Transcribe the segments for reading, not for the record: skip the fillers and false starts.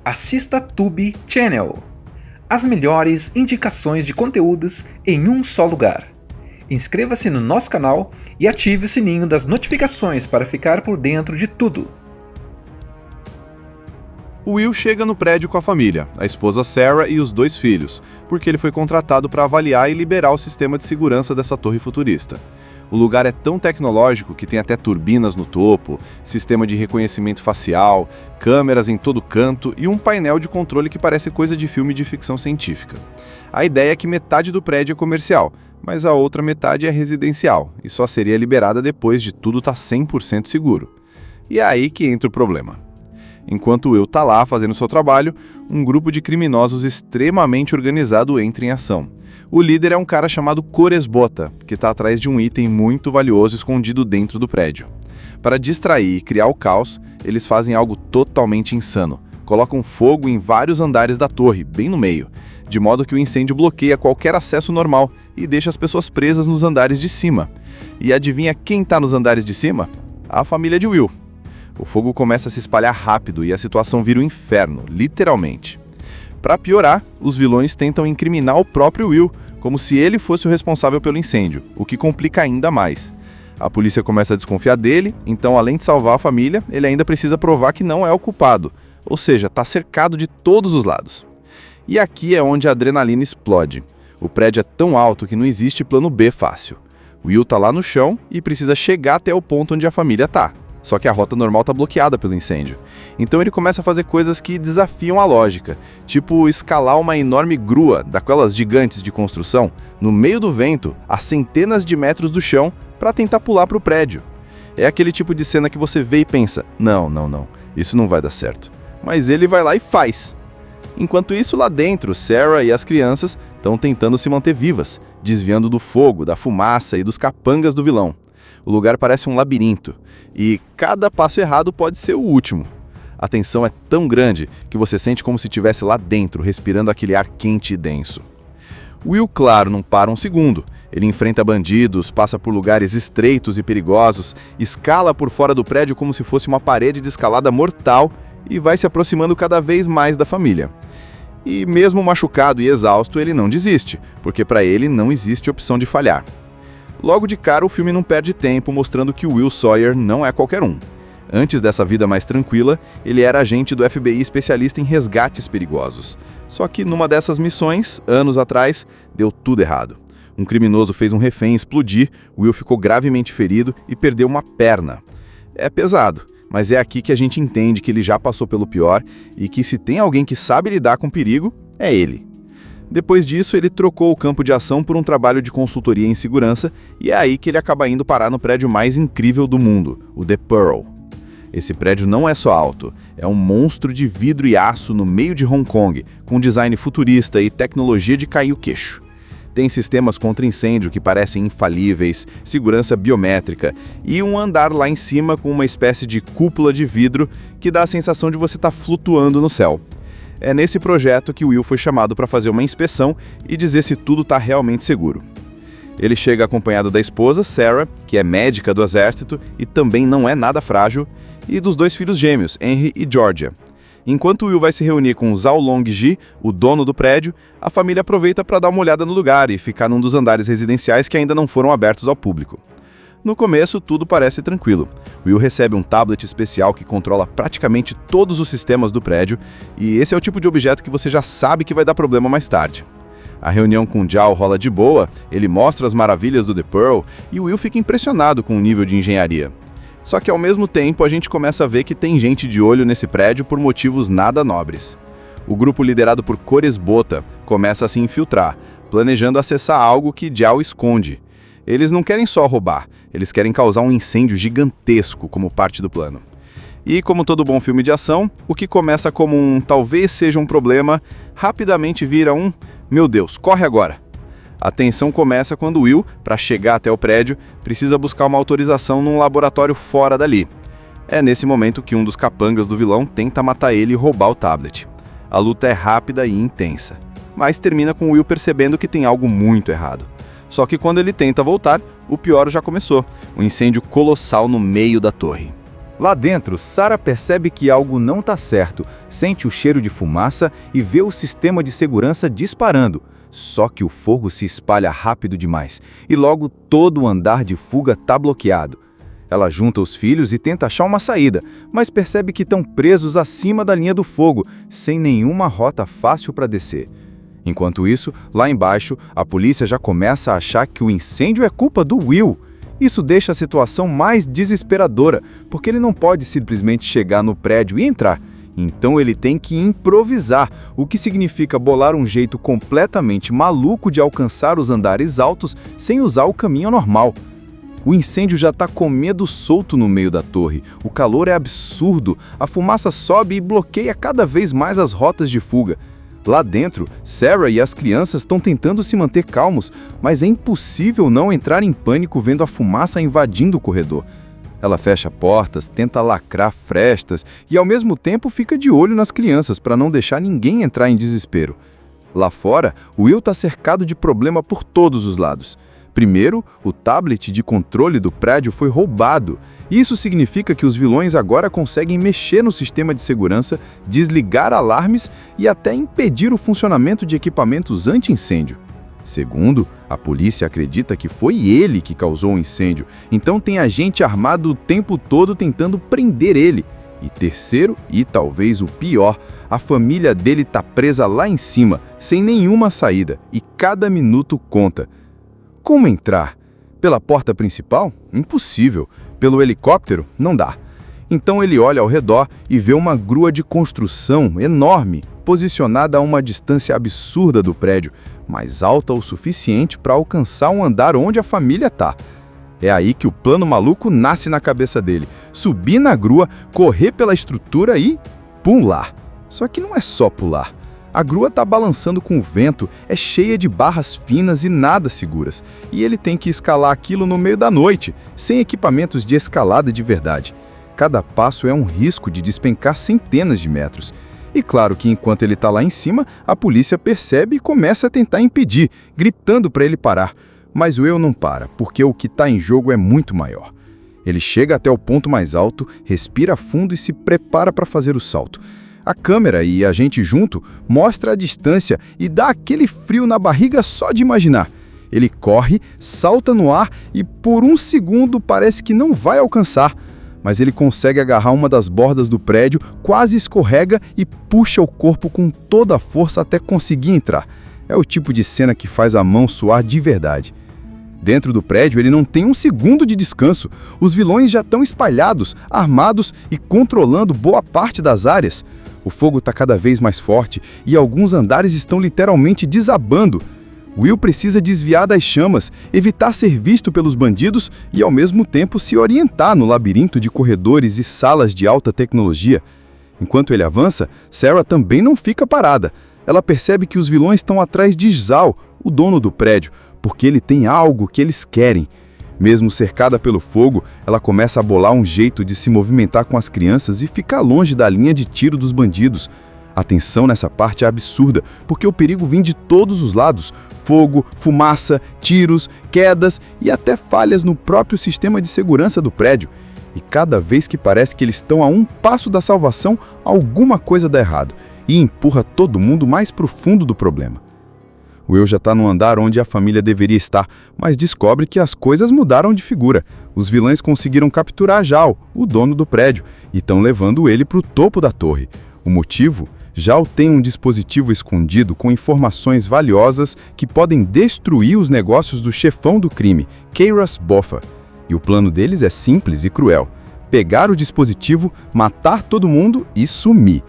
assista Tube Channel. As melhores indicações de conteúdos em um só lugar. Inscreva-se no nosso canal e ative o sininho das notificações para ficar por dentro de tudo. O Will chega no prédio com a família, a esposa Sarah e os 2 filhos, porque ele foi contratado para avaliar e liberar o sistema de segurança dessa torre futurista. O lugar é tão tecnológico que tem até turbinas no topo, sistema de reconhecimento facial, câmeras em todo canto e um painel de controle que parece coisa de filme de ficção científica. A ideia é que metade do prédio é comercial, mas a outra metade é residencial e só seria liberada depois de tudo estar 100% seguro. E é aí que entra o problema. Enquanto o Will está lá fazendo seu trabalho, um grupo de criminosos extremamente organizado entra em ação. O líder é um cara chamado Coresbota, que está atrás de um item muito valioso escondido dentro do prédio. Para distrair e criar o caos, eles fazem algo totalmente insano. Colocam fogo em vários andares da torre, bem no meio, de modo que o incêndio bloqueia qualquer acesso normal e deixa as pessoas presas nos andares de cima. E adivinha quem está nos andares de cima? A família de Will. O fogo começa a se espalhar rápido e a situação vira um inferno, literalmente. Para piorar, os vilões tentam incriminar o próprio Will, como se ele fosse o responsável pelo incêndio, o que complica ainda mais. A polícia começa a desconfiar dele, então além de salvar a família, ele ainda precisa provar que não é o culpado, ou seja, está cercado de todos os lados. E aqui é onde a adrenalina explode. O prédio é tão alto que não existe plano B fácil. Will está lá no chão e precisa chegar até o ponto onde a família está. Só que a rota normal está bloqueada pelo incêndio. Então ele começa a fazer coisas que desafiam a lógica, tipo escalar uma enorme grua, daquelas gigantes de construção, no meio do vento, a centenas de metros do chão, para tentar pular para o prédio. É aquele tipo de cena que você vê e pensa, não, isso não vai dar certo. Mas ele vai lá e faz. Enquanto isso, lá dentro, Sarah e as crianças estão tentando se manter vivas, desviando do fogo, da fumaça e dos capangas do vilão. O lugar parece um labirinto, e cada passo errado pode ser o último. A tensão é tão grande que você sente como se estivesse lá dentro, respirando aquele ar quente e denso. Will, claro, não para um segundo. Ele enfrenta bandidos, passa por lugares estreitos e perigosos, escala por fora do prédio como se fosse uma parede de escalada mortal e vai se aproximando cada vez mais da família. E mesmo machucado e exausto, ele não desiste, porque para ele não existe opção de falhar. Logo de cara, o filme não perde tempo mostrando que o Will Sawyer não é qualquer um. Antes dessa vida mais tranquila, ele era agente do FBI especialista em resgates perigosos. Só que numa dessas missões, anos atrás, deu tudo errado. Um criminoso fez um refém explodir, Will ficou gravemente ferido e perdeu uma perna. É pesado, mas é aqui que a gente entende que ele já passou pelo pior e que se tem alguém que sabe lidar com perigo, é ele. Depois disso, ele trocou o campo de ação por um trabalho de consultoria em segurança e é aí que ele acaba indo parar no prédio mais incrível do mundo, o The Pearl. Esse prédio não é só alto, é um monstro de vidro e aço no meio de Hong Kong, com design futurista e tecnologia de cair o queixo. Tem sistemas contra incêndio que parecem infalíveis, segurança biométrica e um andar lá em cima com uma espécie de cúpula de vidro que dá a sensação de você estar flutuando no céu. É nesse projeto que Will foi chamado para fazer uma inspeção e dizer se tudo está realmente seguro. Ele chega acompanhado da esposa, Sarah, que é médica do exército e também não é nada frágil, e dos 2 filhos gêmeos, Henry e Georgia. Enquanto Will vai se reunir com Zhao Long-ji, o dono do prédio, a família aproveita para dar uma olhada no lugar e ficar num dos andares residenciais que ainda não foram abertos ao público. No começo, tudo parece tranquilo. Will recebe um tablet especial que controla praticamente todos os sistemas do prédio, e esse é o tipo de objeto que você já sabe que vai dar problema mais tarde. A reunião com Zhao rola de boa, ele mostra as maravilhas do The Pearl, e Will fica impressionado com o nível de engenharia. Só que ao mesmo tempo a gente começa a ver que tem gente de olho nesse prédio por motivos nada nobres. O grupo liderado por Coresbota começa a se infiltrar, planejando acessar algo que Zhao esconde. Eles não querem só roubar, eles querem causar um incêndio gigantesco como parte do plano. E como todo bom filme de ação, o que começa como um talvez seja um problema, rapidamente vira um meu Deus, corre agora! A tensão começa quando Will, para chegar até o prédio, precisa buscar uma autorização num laboratório fora dali. É nesse momento que um dos capangas do vilão tenta matar ele e roubar o tablet. A luta é rápida e intensa, mas termina com Will percebendo que tem algo muito errado. Só que quando ele tenta voltar, o pior já começou, um incêndio colossal no meio da torre. Lá dentro, Sarah percebe que algo não está certo, sente o cheiro de fumaça e vê o sistema de segurança disparando. Só que o fogo se espalha rápido demais e logo todo o andar de fuga está bloqueado. Ela junta os filhos e tenta achar uma saída, mas percebe que estão presos acima da linha do fogo, sem nenhuma rota fácil para descer. Enquanto isso, lá embaixo, a polícia já começa a achar que o incêndio é culpa do Will. Isso deixa a situação mais desesperadora, porque ele não pode simplesmente chegar no prédio e entrar. Então ele tem que improvisar, o que significa bolar um jeito completamente maluco de alcançar os andares altos sem usar o caminho normal. O incêndio já está comendo solto no meio da torre, o calor é absurdo, a fumaça sobe e bloqueia cada vez mais as rotas de fuga. Lá dentro, Sarah e as crianças estão tentando se manter calmos, mas é impossível não entrar em pânico vendo a fumaça invadindo o corredor. Ela fecha portas, tenta lacrar frestas e ao mesmo tempo fica de olho nas crianças para não deixar ninguém entrar em desespero. Lá fora, Will está cercado de problema por todos os lados. Primeiro, o tablet de controle do prédio foi roubado. Isso significa que os vilões agora conseguem mexer no sistema de segurança, desligar alarmes e até impedir o funcionamento de equipamentos anti-incêndio. Segundo, a polícia acredita que foi ele que causou o incêndio, então tem agente armado o tempo todo tentando prender ele. E terceiro, e talvez o pior, a família dele está presa lá em cima, sem nenhuma saída, e cada minuto conta. Como entrar? Pela porta principal? Impossível. Pelo helicóptero? Não dá. Então ele olha ao redor e vê uma grua de construção enorme, posicionada a uma distância absurda do prédio, mas alta o suficiente para alcançar um andar onde a família está. É aí que o plano maluco nasce na cabeça dele. Subir na grua, correr pela estrutura e pular. Só que não é só pular. A grua está balançando com o vento, é cheia de barras finas e nada seguras. E ele tem que escalar aquilo no meio da noite, sem equipamentos de escalada de verdade. Cada passo é um risco de despencar centenas de metros. E claro que enquanto ele está lá em cima, a polícia percebe e começa a tentar impedir, gritando para ele parar. Mas o Will não para, porque o que está em jogo é muito maior. Ele chega até o ponto mais alto, respira fundo e se prepara para fazer o salto. A câmera e a gente junto mostra a distância e dá aquele frio na barriga só de imaginar. Ele corre, salta no ar e por um segundo parece que não vai alcançar. Mas ele consegue agarrar uma das bordas do prédio, quase escorrega e puxa o corpo com toda a força até conseguir entrar. É o tipo de cena que faz a mão suar de verdade. Dentro do prédio, ele não tem um segundo de descanso. Os vilões já estão espalhados, armados e controlando boa parte das áreas. O fogo está cada vez mais forte e alguns andares estão literalmente desabando. Will precisa desviar das chamas, evitar ser visto pelos bandidos e, ao mesmo tempo, se orientar no labirinto de corredores e salas de alta tecnologia. Enquanto ele avança, Sarah também não fica parada. Ela percebe que os vilões estão atrás de Zal, o dono do prédio, porque ele tem algo que eles querem. Mesmo cercada pelo fogo, ela começa a bolar um jeito de se movimentar com as crianças e ficar longe da linha de tiro dos bandidos. A tensão nessa parte é absurda, porque o perigo vem de todos os lados. Fogo, fumaça, tiros, quedas e até falhas no próprio sistema de segurança do prédio. E cada vez que parece que eles estão a um passo da salvação, alguma coisa dá errado e empurra todo mundo mais para o fundo do problema. Will já está no andar onde a família deveria estar, mas descobre que as coisas mudaram de figura. Os vilões conseguiram capturar Zal, o dono do prédio, e estão levando ele para o topo da torre. O motivo? Zal tem um dispositivo escondido com informações valiosas que podem destruir os negócios do chefão do crime, Kairos Boffa. E o plano deles é simples e cruel: pegar o dispositivo, matar todo mundo e sumir.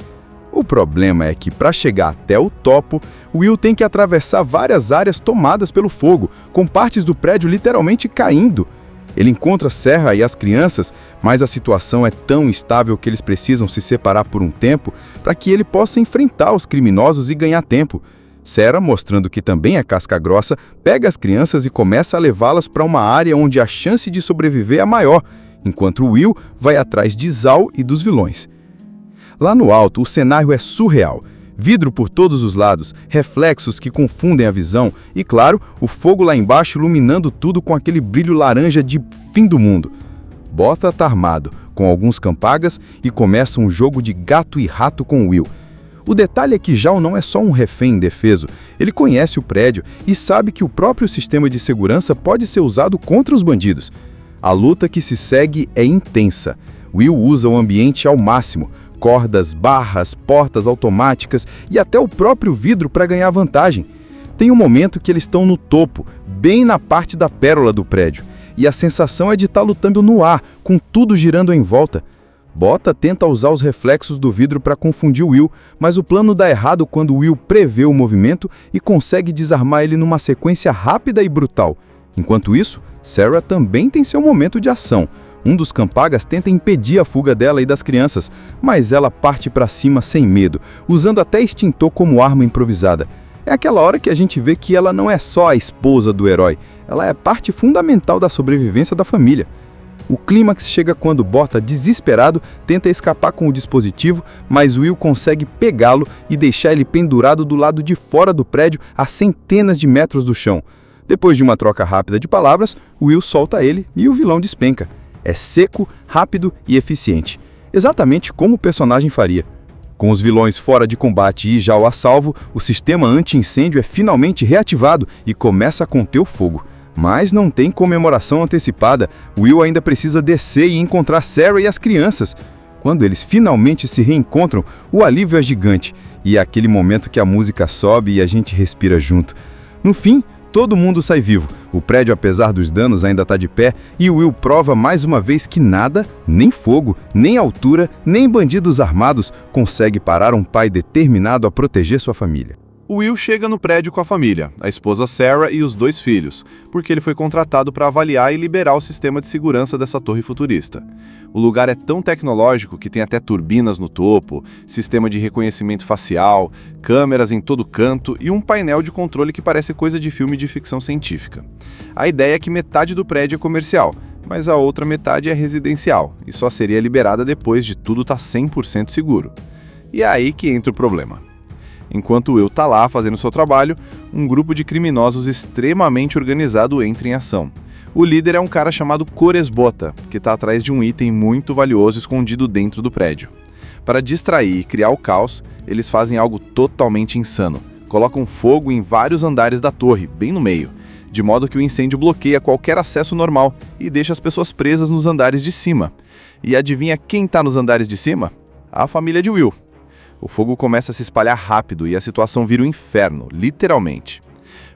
O problema é que, para chegar até o topo, Will tem que atravessar várias áreas tomadas pelo fogo, com partes do prédio literalmente caindo. Ele encontra Sarah e as crianças, mas a situação é tão instável que eles precisam se separar por um tempo para que ele possa enfrentar os criminosos e ganhar tempo. Sarah, mostrando que também é casca grossa, pega as crianças e começa a levá-las para uma área onde a chance de sobreviver é maior, enquanto Will vai atrás de Zal e dos vilões. Lá no alto, o cenário é surreal. Vidro por todos os lados, reflexos que confundem a visão e, claro, o fogo lá embaixo iluminando tudo com aquele brilho laranja de fim do mundo. Botha está armado, com alguns campagas e começa um jogo de gato e rato com Will. O detalhe é que Zhao não é só um refém indefeso, ele conhece o prédio e sabe que o próprio sistema de segurança pode ser usado contra os bandidos. A luta que se segue é intensa. Will usa o ambiente ao máximo, cordas, barras, portas automáticas e até o próprio vidro para ganhar vantagem. Tem um momento que eles estão no topo, bem na parte da pérola do prédio, e a sensação é de estar lutando no ar, com tudo girando em volta. Bota tenta usar os reflexos do vidro para confundir Will, mas o plano dá errado quando Will prevê o movimento e consegue desarmar ele numa sequência rápida e brutal. Enquanto isso, Sarah também tem seu momento de ação. Um dos campagas tenta impedir a fuga dela e das crianças, mas ela parte para cima sem medo, usando até extintor como arma improvisada. É aquela hora que a gente vê que ela não é só a esposa do herói, ela é parte fundamental da sobrevivência da família. O clímax chega quando Bota, desesperado, tenta escapar com o dispositivo, mas Will consegue pegá-lo e deixar ele pendurado do lado de fora do prédio a centenas de metros do chão. Depois de uma troca rápida de palavras, Will solta ele e o vilão despenca. É seco, rápido e eficiente, exatamente como o personagem faria. Com os vilões fora de combate e Zhao a salvo, o sistema anti-incêndio é finalmente reativado e começa a conter o fogo. Mas não tem comemoração antecipada, Will ainda precisa descer e encontrar Sarah e as crianças. Quando eles finalmente se reencontram, o alívio é gigante, e é aquele momento que a música sobe e a gente respira junto. No fim, todo mundo sai vivo, o prédio, apesar dos danos, ainda está de pé, e Will prova mais uma vez que nada, nem fogo, nem altura, nem bandidos armados, consegue parar um pai determinado a proteger sua família. Will chega no prédio com a família, a esposa Sarah e os 2 filhos, porque ele foi contratado para avaliar e liberar o sistema de segurança dessa torre futurista. O lugar é tão tecnológico que tem até turbinas no topo, sistema de reconhecimento facial, câmeras em todo canto e um painel de controle que parece coisa de filme de ficção científica. A ideia é que metade do prédio é comercial, mas a outra metade é residencial e só seria liberada depois de tudo estar 100% seguro. E é aí que entra o problema. Enquanto Will tá lá fazendo seu trabalho, um grupo de criminosos extremamente organizado entra em ação. O líder é um cara chamado Cores Bota, que está atrás de um item muito valioso escondido dentro do prédio. Para distrair e criar o caos, eles fazem algo totalmente insano. Colocam fogo em vários andares da torre, bem no meio, de modo que o incêndio bloqueia qualquer acesso normal e deixa as pessoas presas nos andares de cima. E adivinha quem está nos andares de cima? A família de Will. O fogo começa a se espalhar rápido e a situação vira um inferno, literalmente.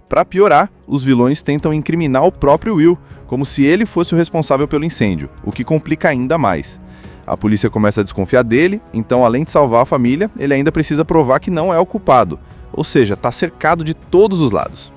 Para piorar, os vilões tentam incriminar o próprio Will, como se ele fosse o responsável pelo incêndio, o que complica ainda mais. A polícia começa a desconfiar dele, então além de salvar a família, ele ainda precisa provar que não é o culpado, ou seja, está cercado de todos os lados.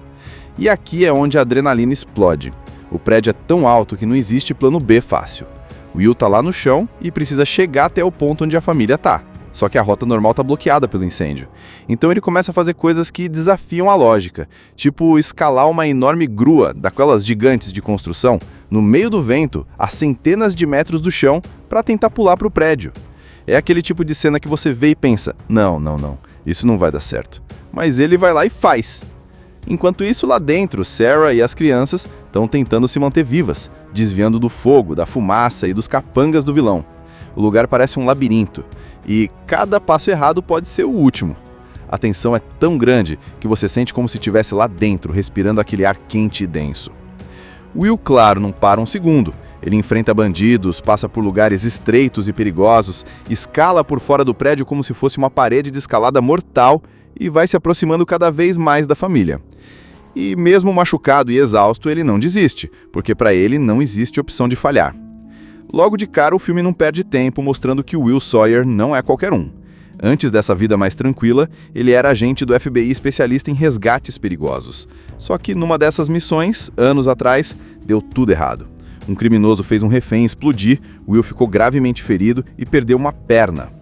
E aqui é onde a adrenalina explode. O prédio é tão alto que não existe plano B fácil. Will está lá no chão e precisa chegar até o ponto onde a família está. Só que a rota normal está bloqueada pelo incêndio. Então ele começa a fazer coisas que desafiam a lógica, tipo escalar uma enorme grua, daquelas gigantes de construção, no meio do vento, a centenas de metros do chão, para tentar pular para o prédio. É aquele tipo de cena que você vê e pensa, não, isso não vai dar certo. Mas ele vai lá e faz. Enquanto isso, lá dentro, Sarah e as crianças estão tentando se manter vivas, desviando do fogo, da fumaça e dos capangas do vilão. O lugar parece um labirinto, e cada passo errado pode ser o último. A tensão é tão grande que você sente como se estivesse lá dentro, respirando aquele ar quente e denso. Will, claro, não para um segundo. Ele enfrenta bandidos, passa por lugares estreitos e perigosos, escala por fora do prédio como se fosse uma parede de escalada mortal e vai se aproximando cada vez mais da família. E mesmo machucado e exausto, ele não desiste, porque para ele não existe opção de falhar. Logo de cara, o filme não perde tempo mostrando que Will Sawyer não é qualquer um. Antes dessa vida mais tranquila, ele era agente do FBI especialista em resgates perigosos. Só que numa dessas missões, anos atrás, deu tudo errado. Um criminoso fez um refém explodir, Will ficou gravemente ferido e perdeu uma perna.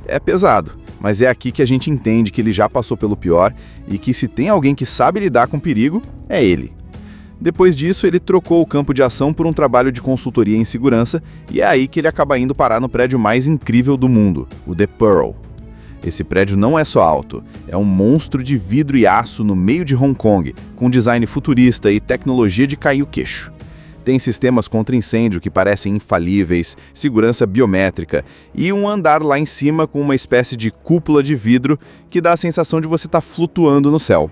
É pesado, mas é aqui que a gente entende que ele já passou pelo pior e que se tem alguém que sabe lidar com perigo, é ele. Depois disso, ele trocou o campo de ação por um trabalho de consultoria em segurança e é aí que ele acaba indo parar no prédio mais incrível do mundo, o The Pearl. Esse prédio não é só alto, é um monstro de vidro e aço no meio de Hong Kong, com design futurista e tecnologia de cair o queixo. Tem sistemas contra incêndio que parecem infalíveis, segurança biométrica e um andar lá em cima com uma espécie de cúpula de vidro que dá a sensação de você estar flutuando no céu.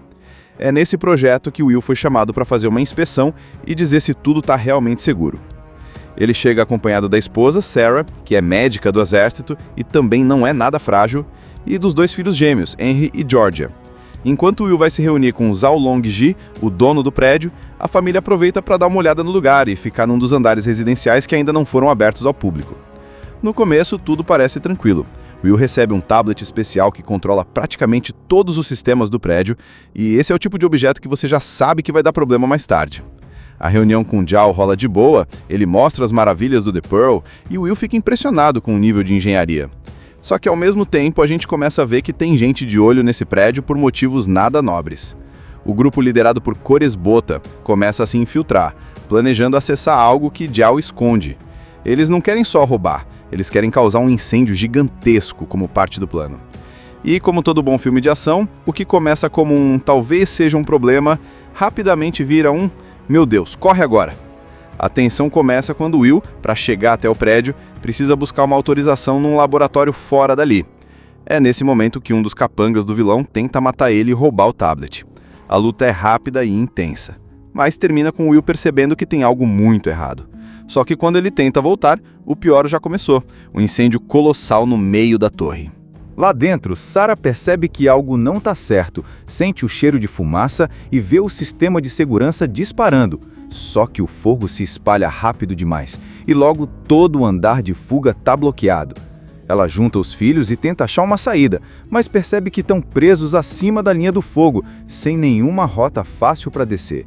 É nesse projeto que Will foi chamado para fazer uma inspeção e dizer se tudo está realmente seguro. Ele chega acompanhado da esposa, Sarah, que é médica do exército e também não é nada frágil, e dos 2 filhos gêmeos, Henry e Georgia. Enquanto Will vai se reunir com Zhao Long-ji, o dono do prédio, a família aproveita para dar uma olhada no lugar e ficar num dos andares residenciais que ainda não foram abertos ao público. No começo, tudo parece tranquilo. Will recebe um tablet especial que controla praticamente todos os sistemas do prédio, e esse é o tipo de objeto que você já sabe que vai dar problema mais tarde. A reunião com Zhao rola de boa, ele mostra as maravilhas do The Pearl, e Will fica impressionado com o nível de engenharia. Só que ao mesmo tempo a gente começa a ver que tem gente de olho nesse prédio por motivos nada nobres. O grupo liderado por Cores Bota começa a se infiltrar, planejando acessar algo que Zhao esconde. Eles não querem só roubar, eles querem causar um incêndio gigantesco como parte do plano. E como todo bom filme de ação, o que começa como um talvez seja um problema, rapidamente vira um "meu Deus, corre agora!". A tensão começa quando Will, para chegar até o prédio, precisa buscar uma autorização num laboratório fora dali. É nesse momento que um dos capangas do vilão tenta matar ele e roubar o tablet. A luta é rápida e intensa, mas termina com Will percebendo que tem algo muito errado. Só que quando ele tenta voltar, o pior já começou, um incêndio colossal no meio da torre. Lá dentro, Sarah percebe que algo não está certo, sente o cheiro de fumaça e vê o sistema de segurança disparando. Só que o fogo se espalha rápido demais e logo todo o andar de fuga está bloqueado. Ela junta os filhos e tenta achar uma saída, mas percebe que estão presos acima da linha do fogo, sem nenhuma rota fácil para descer.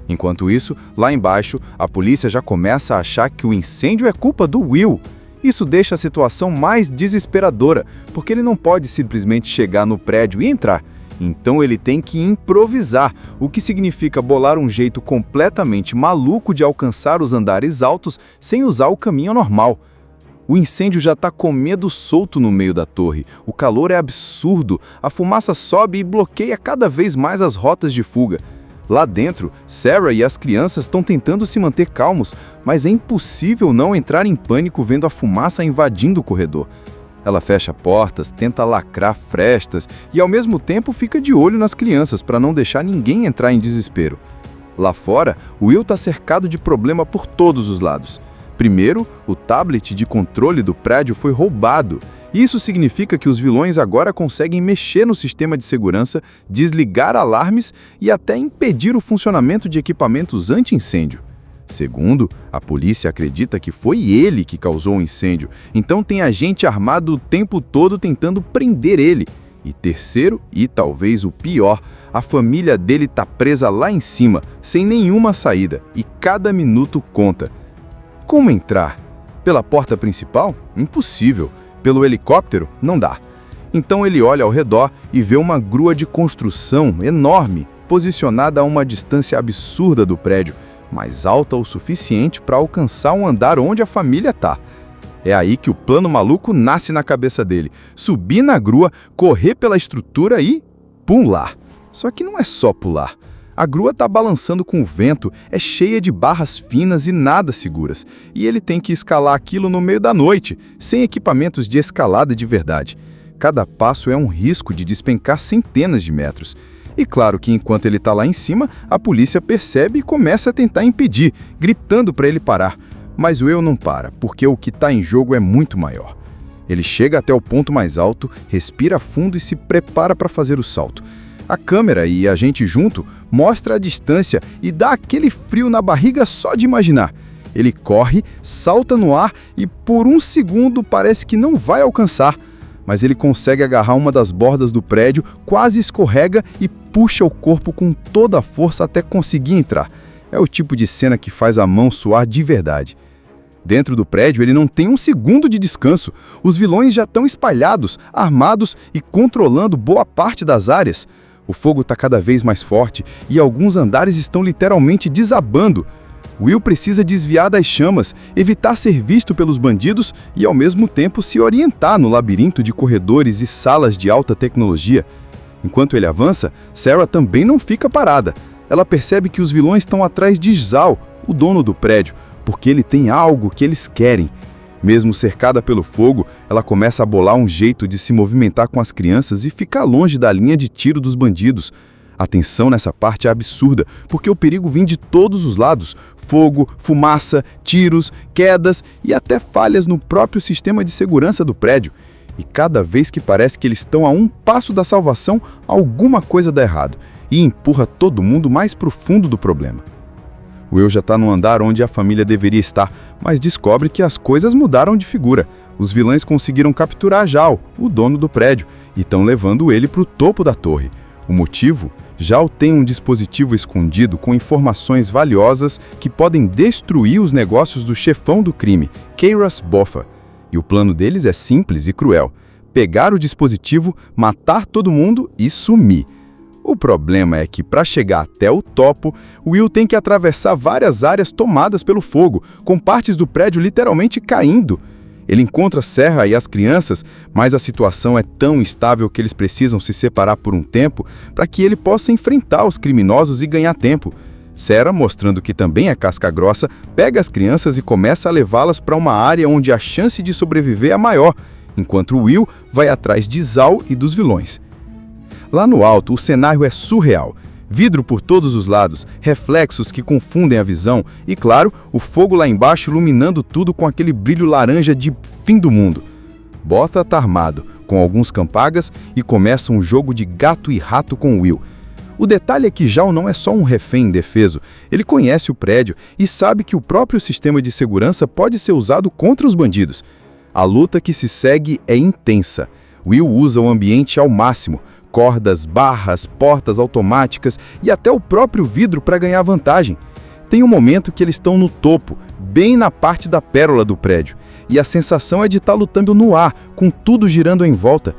Enquanto isso, lá embaixo, a polícia já começa a achar que o incêndio é culpa do Will. Isso deixa a situação mais desesperadora, porque ele não pode simplesmente chegar no prédio e entrar. Então ele tem que improvisar, o que significa bolar um jeito completamente maluco de alcançar os andares altos sem usar o caminho normal. O incêndio já está comendo solto no meio da torre, o calor é absurdo, a fumaça sobe e bloqueia cada vez mais as rotas de fuga. Lá dentro, Sarah e as crianças estão tentando se manter calmos, mas é impossível não entrar em pânico vendo a fumaça invadindo o corredor. Ela fecha portas, tenta lacrar frestas e ao mesmo tempo fica de olho nas crianças para não deixar ninguém entrar em desespero. Lá fora, Will está cercado de problema por todos os lados. Primeiro, o tablet de controle do prédio foi roubado. Isso significa que os vilões agora conseguem mexer no sistema de segurança, desligar alarmes e até impedir o funcionamento de equipamentos anti-incêndio. Segundo, a polícia acredita que foi ele que causou o incêndio, então tem agente armado o tempo todo tentando prender ele. E terceiro, e talvez o pior, a família dele está presa lá em cima, sem nenhuma saída, e cada minuto conta. Como entrar? Pela porta principal? Impossível. Pelo helicóptero? Não dá. Então ele olha ao redor e vê uma grua de construção enorme, posicionada a uma distância absurda do prédio, mas alta o suficiente para alcançar um andar onde a família está. É aí que o plano maluco nasce na cabeça dele. Subir na grua, correr pela estrutura e pular. Só que não é só pular. A grua está balançando com o vento, é cheia de barras finas e nada seguras. E ele tem que escalar aquilo no meio da noite, sem equipamentos de escalada de verdade. Cada passo é um risco de despencar centenas de metros. E claro que enquanto ele está lá em cima, a polícia percebe e começa a tentar impedir, gritando para ele parar. Mas o Will não para, porque o que está em jogo é muito maior. Ele chega até o ponto mais alto, respira fundo e se prepara para fazer o salto. A câmera e a gente junto mostra a distância e dá aquele frio na barriga só de imaginar. Ele corre, salta no ar e por um segundo parece que não vai alcançar. Mas ele consegue agarrar uma das bordas do prédio, quase escorrega e puxa o corpo com toda a força até conseguir entrar. É o tipo de cena que faz a mão suar de verdade. Dentro do prédio, ele não tem um segundo de descanso. Os vilões já estão espalhados, armados e controlando boa parte das áreas. O fogo está cada vez mais forte e alguns andares estão literalmente desabando. Will precisa desviar das chamas, evitar ser visto pelos bandidos e, ao mesmo tempo, se orientar no labirinto de corredores e salas de alta tecnologia. Enquanto ele avança, Sarah também não fica parada. Ela percebe que os vilões estão atrás de Zhao, o dono do prédio, porque ele tem algo que eles querem. Mesmo cercada pelo fogo, ela começa a bolar um jeito de se movimentar com as crianças e ficar longe da linha de tiro dos bandidos. A tensão nessa parte é absurda, porque o perigo vem de todos os lados: fogo, fumaça, tiros, quedas e até falhas no próprio sistema de segurança do prédio. E cada vez que parece que eles estão a um passo da salvação, alguma coisa dá errado e empurra todo mundo mais para o fundo do problema. Will já está no andar onde a família deveria estar, mas descobre que as coisas mudaram de figura. Os vilões conseguiram capturar Zhao, o dono do prédio, e estão levando ele para o topo da torre. O motivo? Zhao tem um dispositivo escondido com informações valiosas que podem destruir os negócios do chefão do crime, Kairos Boffa. E o plano deles é simples e cruel: pegar o dispositivo, matar todo mundo e sumir. O problema é que, para chegar até o topo, Will tem que atravessar várias áreas tomadas pelo fogo, com partes do prédio literalmente caindo. Ele encontra Sarah e as crianças, mas a situação é tão instável que eles precisam se separar por um tempo para que ele possa enfrentar os criminosos e ganhar tempo. Sarah, mostrando que também é casca grossa, pega as crianças e começa a levá-las para uma área onde a chance de sobreviver é maior, enquanto Will vai atrás de Zhao e dos vilões. Lá no alto, o cenário é surreal. Vidro por todos os lados, reflexos que confundem a visão e, claro, o fogo lá embaixo iluminando tudo com aquele brilho laranja de fim do mundo. Botha tá armado, com alguns campagas, e começa um jogo de gato e rato com Will. O detalhe é que Zhao não é só um refém indefeso, ele conhece o prédio e sabe que o próprio sistema de segurança pode ser usado contra os bandidos. A luta que se segue é intensa. Will usa o ambiente ao máximo: cordas, barras, portas automáticas e até o próprio vidro para ganhar vantagem. Tem um momento que eles estão no topo, bem na parte da pérola do prédio, e a sensação é de estar lutando no ar, com tudo girando em volta.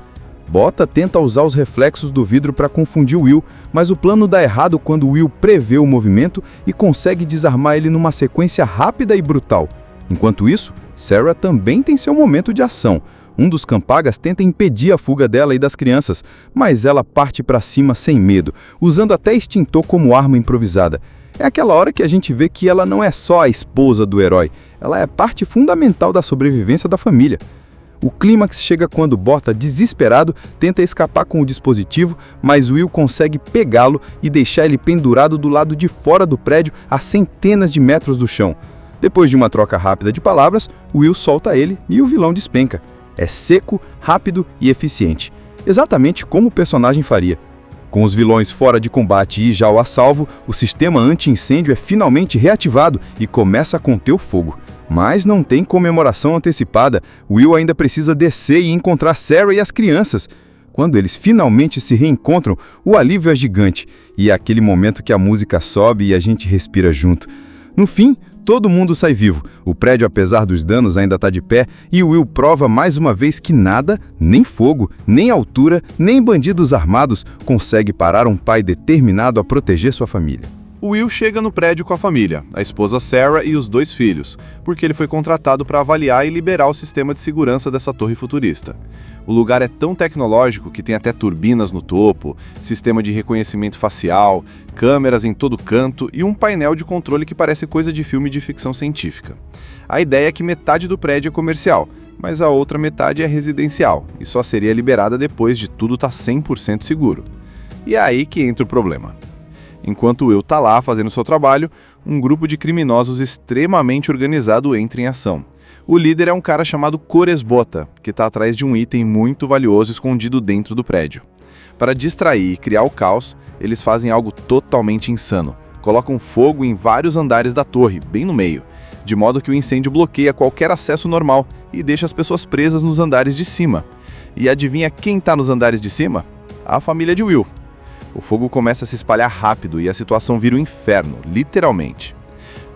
Botha tenta usar os reflexos do vidro para confundir Will, mas o plano dá errado quando Will prevê o movimento e consegue desarmar ele numa sequência rápida e brutal. Enquanto isso, Sarah também tem seu momento de ação. Um dos campagas tenta impedir a fuga dela e das crianças, mas ela parte para cima sem medo, usando até extintor como arma improvisada. É aquela hora que a gente vê que ela não é só a esposa do herói, ela é parte fundamental da sobrevivência da família. O clímax chega quando Botha, desesperado, tenta escapar com o dispositivo, mas Will consegue pegá-lo e deixar ele pendurado do lado de fora do prédio a centenas de metros do chão. Depois de uma troca rápida de palavras, Will solta ele e o vilão despenca. É seco, rápido e eficiente, exatamente como o personagem faria. Com os vilões fora de combate e Zhao a salvo, o sistema anti-incêndio é finalmente reativado e começa a conter o fogo. Mas não tem comemoração antecipada. Will ainda precisa descer e encontrar Sarah e as crianças. Quando eles finalmente se reencontram, o alívio é gigante, e é aquele momento que a música sobe e a gente respira junto. No fim, todo mundo sai vivo. O prédio, apesar dos danos, ainda está de pé, e Will prova mais uma vez que nada, nem fogo, nem altura, nem bandidos armados, consegue parar um pai determinado a proteger sua família. Will chega no prédio com a família, a esposa Sarah e os 2 filhos, porque ele foi contratado para avaliar e liberar o sistema de segurança dessa torre futurista. O lugar é tão tecnológico que tem até turbinas no topo, sistema de reconhecimento facial, câmeras em todo canto e um painel de controle que parece coisa de filme de ficção científica. A ideia é que metade do prédio é comercial, mas a outra metade é residencial e só seria liberada depois de tudo estar 100% seguro. E é aí que entra o problema. Enquanto Will tá lá fazendo seu trabalho, um grupo de criminosos extremamente organizado entra em ação. O líder é um cara chamado Kores Botha, que está atrás de um item muito valioso escondido dentro do prédio. Para distrair e criar o caos, eles fazem algo totalmente insano. Colocam fogo em vários andares da torre, bem no meio, de modo que o incêndio bloqueia qualquer acesso normal e deixa as pessoas presas nos andares de cima. E adivinha quem está nos andares de cima? A família de Will. O fogo começa a se espalhar rápido e a situação vira um inferno, literalmente.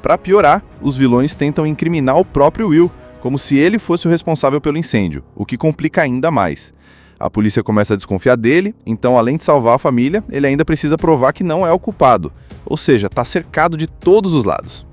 Para piorar, os vilões tentam incriminar o próprio Will, como se ele fosse o responsável pelo incêndio, o que complica ainda mais. A polícia começa a desconfiar dele, então além de salvar a família, ele ainda precisa provar que não é o culpado, ou seja, está cercado de todos os lados.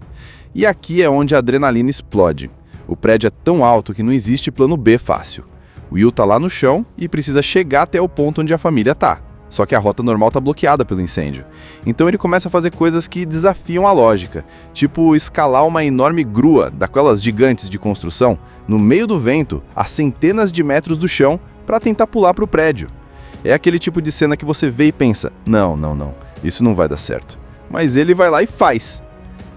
E aqui é onde a adrenalina explode. O prédio é tão alto que não existe plano B fácil. Will está lá no chão e precisa chegar até o ponto onde a família está. Só que a rota normal está bloqueada pelo incêndio. Então ele começa a fazer coisas que desafiam a lógica, tipo escalar uma enorme grua, daquelas gigantes de construção, no meio do vento, a centenas de metros do chão, para tentar pular para o prédio. É aquele tipo de cena que você vê e pensa, não, isso não vai dar certo. Mas ele vai lá e faz.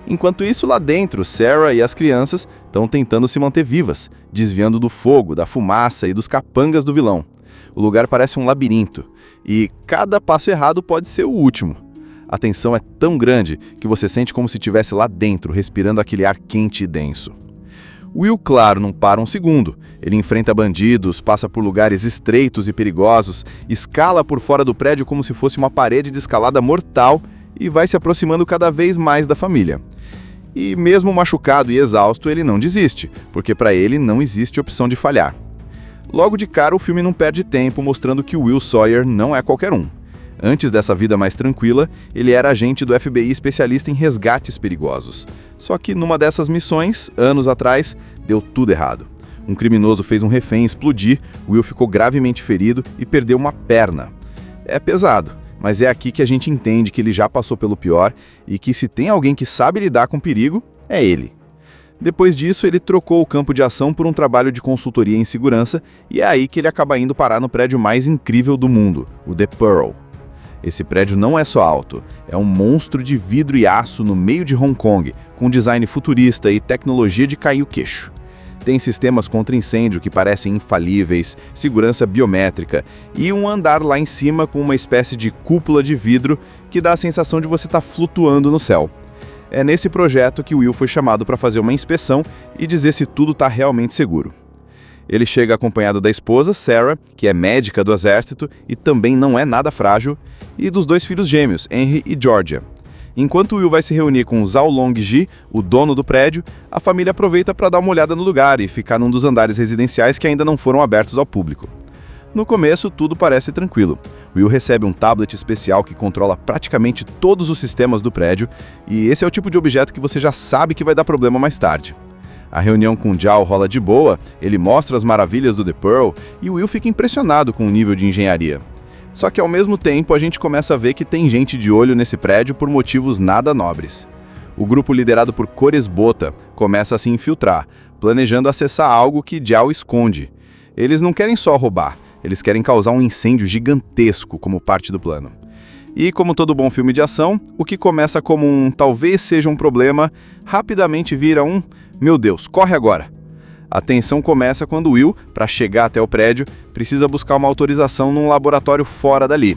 Enquanto isso, lá dentro, Sarah e as crianças estão tentando se manter vivas, desviando do fogo, da fumaça e dos capangas do vilão. O lugar parece um labirinto, e cada passo errado pode ser o último. A tensão é tão grande que você sente como se estivesse lá dentro, respirando aquele ar quente e denso. Will, claro, não para um segundo. Ele enfrenta bandidos, passa por lugares estreitos e perigosos, escala por fora do prédio como se fosse uma parede de escalada mortal e vai se aproximando cada vez mais da família. E mesmo machucado e exausto, ele não desiste, porque para ele não existe opção de falhar. Logo de cara, o filme não perde tempo mostrando que o Will Sawyer não é qualquer um. Antes dessa vida mais tranquila, ele era agente do FBI especialista em resgates perigosos. Só que numa dessas missões, anos atrás, deu tudo errado. Um criminoso fez um refém explodir, Will ficou gravemente ferido e perdeu uma perna. É pesado, mas é aqui que a gente entende que ele já passou pelo pior e que se tem alguém que sabe lidar com perigo, é ele. Depois disso, ele trocou o campo de ação por um trabalho de consultoria em segurança e é aí que ele acaba indo parar no prédio mais incrível do mundo, o The Pearl. Esse prédio não é só alto, é um monstro de vidro e aço no meio de Hong Kong, com design futurista e tecnologia de cair o queixo. Tem sistemas contra incêndio que parecem infalíveis, segurança biométrica e um andar lá em cima com uma espécie de cúpula de vidro que dá a sensação de você estar flutuando no céu. É nesse projeto que Will foi chamado para fazer uma inspeção e dizer se tudo está realmente seguro. Ele chega acompanhado da esposa, Sarah, que é médica do exército e também não é nada frágil, e dos dois filhos gêmeos, Henry e Georgia. Enquanto Will vai se reunir com Zhao Longji, o dono do prédio, a família aproveita para dar uma olhada no lugar e ficar num dos andares residenciais que ainda não foram abertos ao público. No começo, tudo parece tranquilo. Will recebe um tablet especial que controla praticamente todos os sistemas do prédio, e esse é o tipo de objeto que você já sabe que vai dar problema mais tarde. A reunião com Zhao rola de boa, ele mostra as maravilhas do The Pearl e Will fica impressionado com o nível de engenharia. Só que ao mesmo tempo a gente começa a ver que tem gente de olho nesse prédio por motivos nada nobres. O grupo liderado por Koresbota começa a se infiltrar, planejando acessar algo que Zhao esconde. Eles não querem só roubar, eles querem causar um incêndio gigantesco como parte do plano. E como todo bom filme de ação, o que começa como um talvez seja um problema, rapidamente vira um meu Deus, corre agora! A tensão começa quando Will, para chegar até o prédio, precisa buscar uma autorização num laboratório fora dali.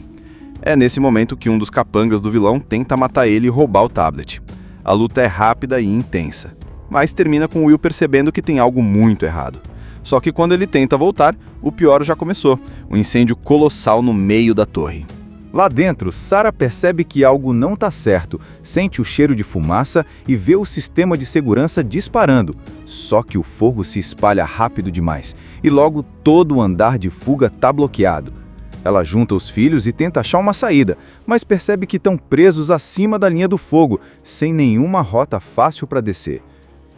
É nesse momento que um dos capangas do vilão tenta matar ele e roubar o tablet. A luta é rápida e intensa, mas termina com Will percebendo que tem algo muito errado. Só que quando ele tenta voltar, o pior já começou, um incêndio colossal no meio da torre. Lá dentro, Sarah percebe que algo não está certo, sente o cheiro de fumaça e vê o sistema de segurança disparando. Só que o fogo se espalha rápido demais e logo todo o andar de fuga está bloqueado. Ela junta os filhos e tenta achar uma saída, mas percebe que estão presos acima da linha do fogo, sem nenhuma rota fácil para descer.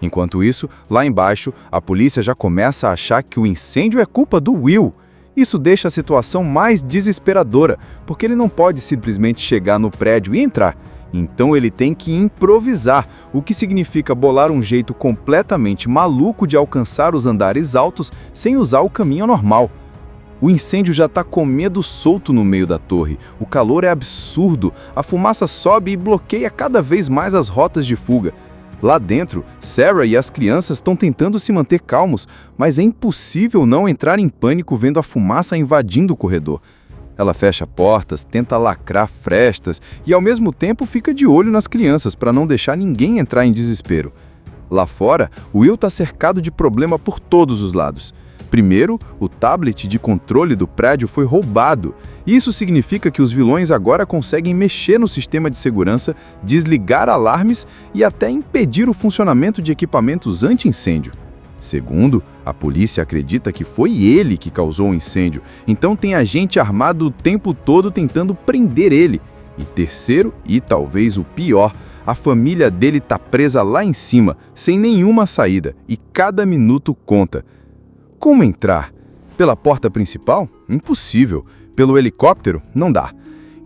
Enquanto isso, lá embaixo, a polícia já começa a achar que o incêndio é culpa do Will. Isso deixa a situação mais desesperadora, porque ele não pode simplesmente chegar no prédio e entrar. Então ele tem que improvisar, o que significa bolar um jeito completamente maluco de alcançar os andares altos sem usar o caminho normal. O incêndio já está comendo solto no meio da torre, o calor é absurdo, a fumaça sobe e bloqueia cada vez mais as rotas de fuga. Lá dentro, Sarah e as crianças estão tentando se manter calmos, mas é impossível não entrar em pânico vendo a fumaça invadindo o corredor. Ela fecha portas, tenta lacrar frestas e ao mesmo tempo fica de olho nas crianças para não deixar ninguém entrar em desespero. Lá fora, Will está cercado de problema por todos os lados. Primeiro, o tablet de controle do prédio foi roubado. Isso significa que os vilões agora conseguem mexer no sistema de segurança, desligar alarmes e até impedir o funcionamento de equipamentos anti-incêndio. Segundo, a polícia acredita que foi ele que causou o incêndio, então tem agente armado o tempo todo tentando prender ele. E terceiro, e talvez o pior, a família dele está presa lá em cima, sem nenhuma saída, e cada minuto conta. Como entrar? Pela porta principal? Impossível. Pelo helicóptero? Não dá.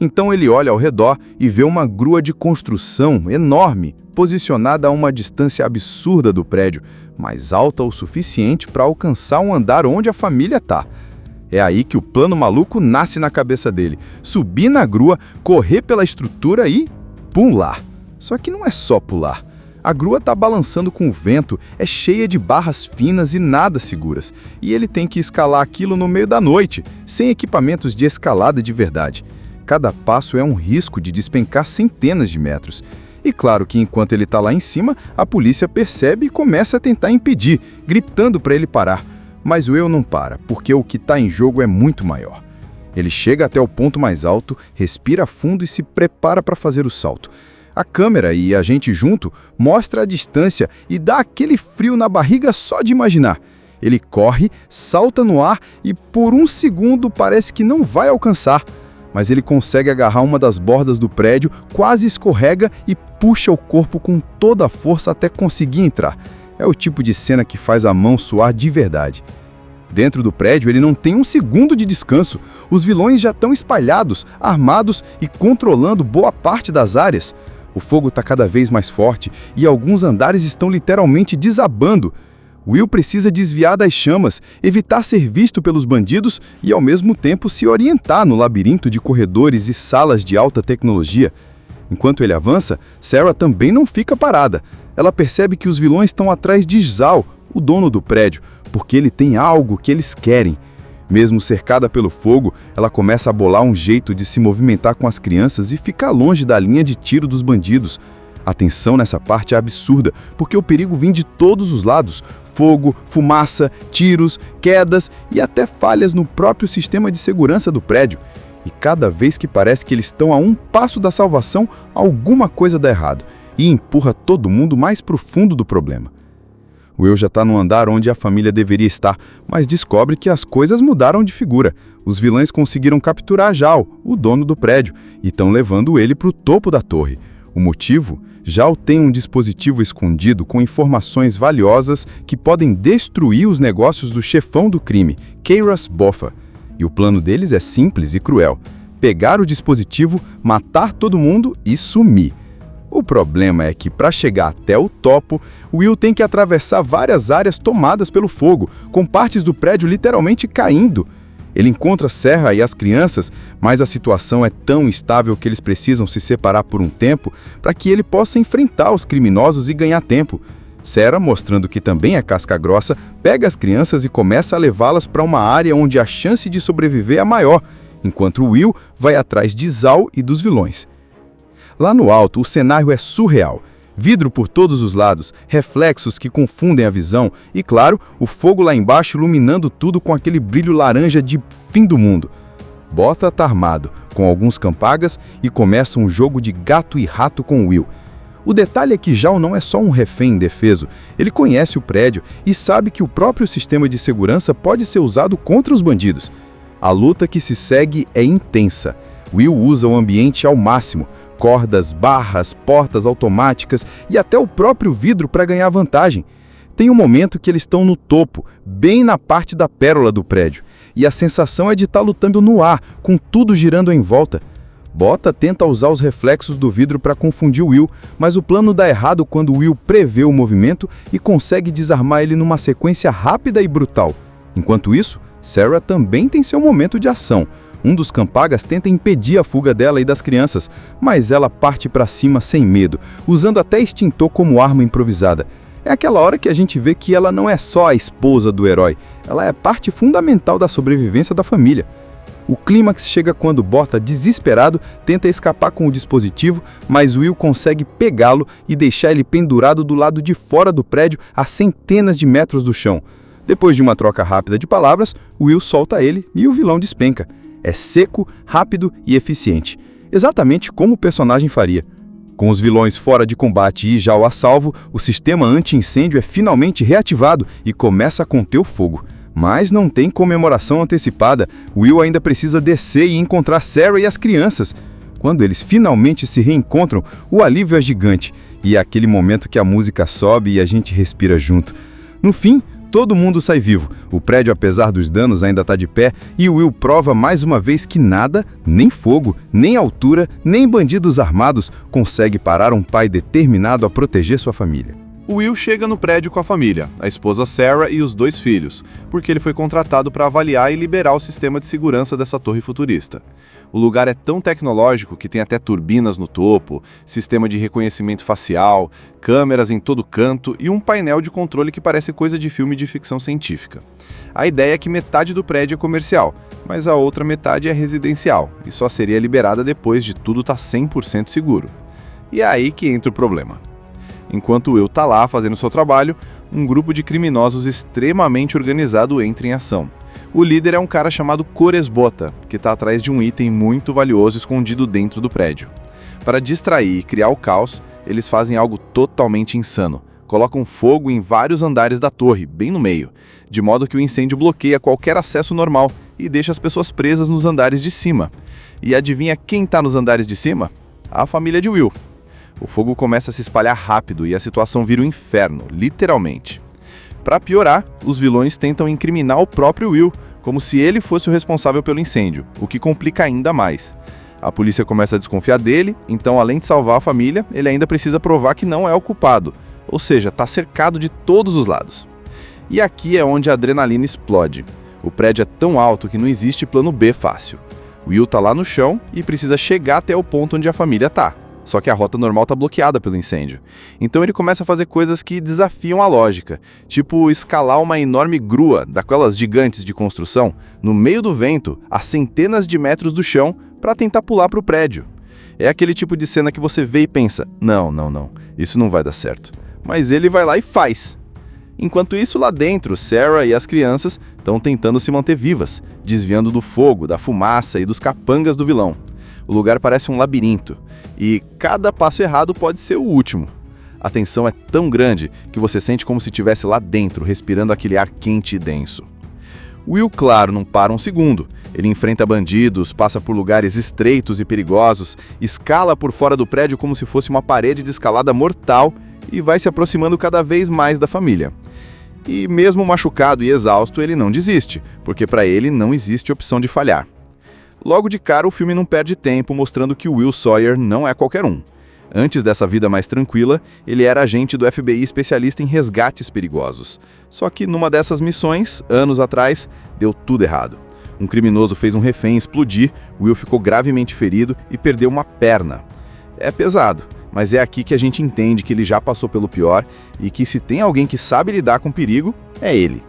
Então ele olha ao redor e vê uma grua de construção enorme, posicionada a uma distância absurda do prédio, mas alta o suficiente para alcançar um andar onde a família está. É aí que o plano maluco nasce na cabeça dele: subir na grua, correr pela estrutura e pular. Só que não é só pular. A grua está balançando com o vento, é cheia de barras finas e nada seguras, e ele tem que escalar aquilo no meio da noite, sem equipamentos de escalada de verdade. Cada passo é um risco de despencar centenas de metros. E claro que enquanto ele está lá em cima, a polícia percebe e começa a tentar impedir, gritando para ele parar. Mas o Will não para, porque o que está em jogo é muito maior. Ele chega até o ponto mais alto, respira fundo e se prepara para fazer o salto. A câmera e a gente junto mostra a distância e dá aquele frio na barriga só de imaginar. Ele corre, salta no ar e por um segundo parece que não vai alcançar. Mas ele consegue agarrar uma das bordas do prédio, quase escorrega e puxa o corpo com toda a força até conseguir entrar. É o tipo de cena que faz a mão suar de verdade. Dentro do prédio, ele não tem um segundo de descanso. Os vilões já estão espalhados, armados e controlando boa parte das áreas. O fogo está cada vez mais forte e alguns andares estão literalmente desabando. Will precisa desviar das chamas, evitar ser visto pelos bandidos e, ao mesmo tempo, se orientar no labirinto de corredores e salas de alta tecnologia. Enquanto ele avança, Sarah também não fica parada. Ela percebe que os vilões estão atrás de Zal, o dono do prédio, porque ele tem algo que eles querem. Mesmo cercada pelo fogo, ela começa a bolar um jeito de se movimentar com as crianças e ficar longe da linha de tiro dos bandidos. A tensão nessa parte é absurda, porque o perigo vem de todos os lados: fogo, fumaça, tiros, quedas e até falhas no próprio sistema de segurança do prédio. E cada vez que parece que eles estão a um passo da salvação, alguma coisa dá errado e empurra todo mundo mais para o fundo do problema. Will já está no andar onde a família deveria estar, mas descobre que as coisas mudaram de figura. Os vilões conseguiram capturar Zal, o dono do prédio, e estão levando ele para o topo da torre. O motivo? Zal tem um dispositivo escondido com informações valiosas que podem destruir os negócios do chefão do crime, Kairos Botha. E o plano deles é simples e cruel: pegar o dispositivo, matar todo mundo e sumir. O problema é que, para chegar até o topo, Will tem que atravessar várias áreas tomadas pelo fogo, com partes do prédio literalmente caindo. Ele encontra Sarah e as crianças, mas a situação é tão instável que eles precisam se separar por um tempo para que ele possa enfrentar os criminosos e ganhar tempo. Sarah, mostrando que também é casca grossa, pega as crianças e começa a levá-las para uma área onde a chance de sobreviver é maior, enquanto Will vai atrás de Zal e dos vilões. Lá no alto, o cenário é surreal. Vidro por todos os lados, reflexos que confundem a visão e, claro, o fogo lá embaixo iluminando tudo com aquele brilho laranja de fim do mundo. Botha está armado, com alguns campagas, e começa um jogo de gato e rato com Will. O detalhe é que Zal não é só um refém indefeso. Ele conhece o prédio e sabe que o próprio sistema de segurança pode ser usado contra os bandidos. A luta que se segue é intensa. Will usa o ambiente ao máximo: cordas, barras, portas automáticas e até o próprio vidro para ganhar vantagem. Tem um momento que eles estão no topo, bem na parte da pérola do prédio, e a sensação é de estar lutando no ar, com tudo girando em volta. Botha tenta usar os reflexos do vidro para confundir Will, mas o plano dá errado quando Will prevê o movimento e consegue desarmar ele numa sequência rápida e brutal. Enquanto isso, Sarah também tem seu momento de ação. Um dos campagas tenta impedir a fuga dela e das crianças, mas ela parte para cima sem medo, usando até extintor como arma improvisada. É aquela hora que a gente vê que ela não é só a esposa do herói, ela é parte fundamental da sobrevivência da família. O clímax chega quando Botha, desesperado, tenta escapar com o dispositivo, mas Will consegue pegá-lo e deixar ele pendurado do lado de fora do prédio a centenas de metros do chão. Depois de uma troca rápida de palavras, Will solta ele e o vilão despenca. É seco, rápido e eficiente, exatamente como o personagem faria. Com os vilões fora de combate e Zal a salvo, o sistema anti-incêndio é finalmente reativado e começa a conter o fogo. Mas não tem comemoração antecipada. Will ainda precisa descer e encontrar Sarah e as crianças. Quando eles finalmente se reencontram, o alívio é gigante, e é aquele momento que a música sobe e a gente respira junto. No fim, todo mundo sai vivo. O prédio, apesar dos danos, ainda está de pé e o Will prova mais uma vez que nada, nem fogo, nem altura, nem bandidos armados consegue parar um pai determinado a proteger sua família. O Will chega no prédio com a família, a esposa Sarah e os 2 filhos, porque ele foi contratado para avaliar e liberar o sistema de segurança dessa torre futurista. O lugar é tão tecnológico que tem até turbinas no topo, sistema de reconhecimento facial, câmeras em todo canto e um painel de controle que parece coisa de filme de ficção científica. A ideia é que metade do prédio é comercial, mas a outra metade é residencial e só seria liberada depois de tudo estar 100% seguro. E é aí que entra o problema. Enquanto o Will tá lá fazendo seu trabalho, um grupo de criminosos extremamente organizado entra em ação. O líder é um cara chamado Coresbota, que está atrás de um item muito valioso escondido dentro do prédio. Para distrair e criar o caos, eles fazem algo totalmente insano. Colocam fogo em vários andares da torre, bem no meio, de modo que o incêndio bloqueia qualquer acesso normal e deixa as pessoas presas nos andares de cima. E adivinha quem está nos andares de cima? A família de Will. O fogo começa a se espalhar rápido e a situação vira um inferno, literalmente. Para piorar, os vilões tentam incriminar o próprio Will, como se ele fosse o responsável pelo incêndio, o que complica ainda mais. A polícia começa a desconfiar dele, então além de salvar a família, ele ainda precisa provar que não é o culpado, ou seja, está cercado de todos os lados. E aqui é onde a adrenalina explode. O prédio é tão alto que não existe plano B fácil. Will tá lá no chão e precisa chegar até o ponto onde a família tá. Só que a rota normal está bloqueada pelo incêndio. Então ele começa a fazer coisas que desafiam a lógica, tipo escalar uma enorme grua, daquelas gigantes de construção, no meio do vento, a centenas de metros do chão, para tentar pular para o prédio. É aquele tipo de cena que você vê e pensa, não, isso não vai dar certo. Mas ele vai lá e faz. Enquanto isso, lá dentro, Sarah e as crianças estão tentando se manter vivas, desviando do fogo, da fumaça e dos capangas do vilão. O lugar parece um labirinto, e cada passo errado pode ser o último. A tensão é tão grande que você sente como se estivesse lá dentro, respirando aquele ar quente e denso. Will, claro, não para um segundo. Ele enfrenta bandidos, passa por lugares estreitos e perigosos, escala por fora do prédio como se fosse uma parede de escalada mortal e vai se aproximando cada vez mais da família. E mesmo machucado e exausto, ele não desiste, porque para ele não existe opção de falhar. Logo de cara, o filme não perde tempo mostrando que o Will Sawyer não é qualquer um. Antes dessa vida mais tranquila, ele era agente do FBI especialista em resgates perigosos. Só que numa dessas missões, anos atrás, deu tudo errado. Um criminoso fez um refém explodir, Will ficou gravemente ferido e perdeu uma perna. É pesado, mas é aqui que a gente entende que ele já passou pelo pior e que se tem alguém que sabe lidar com perigo, é ele.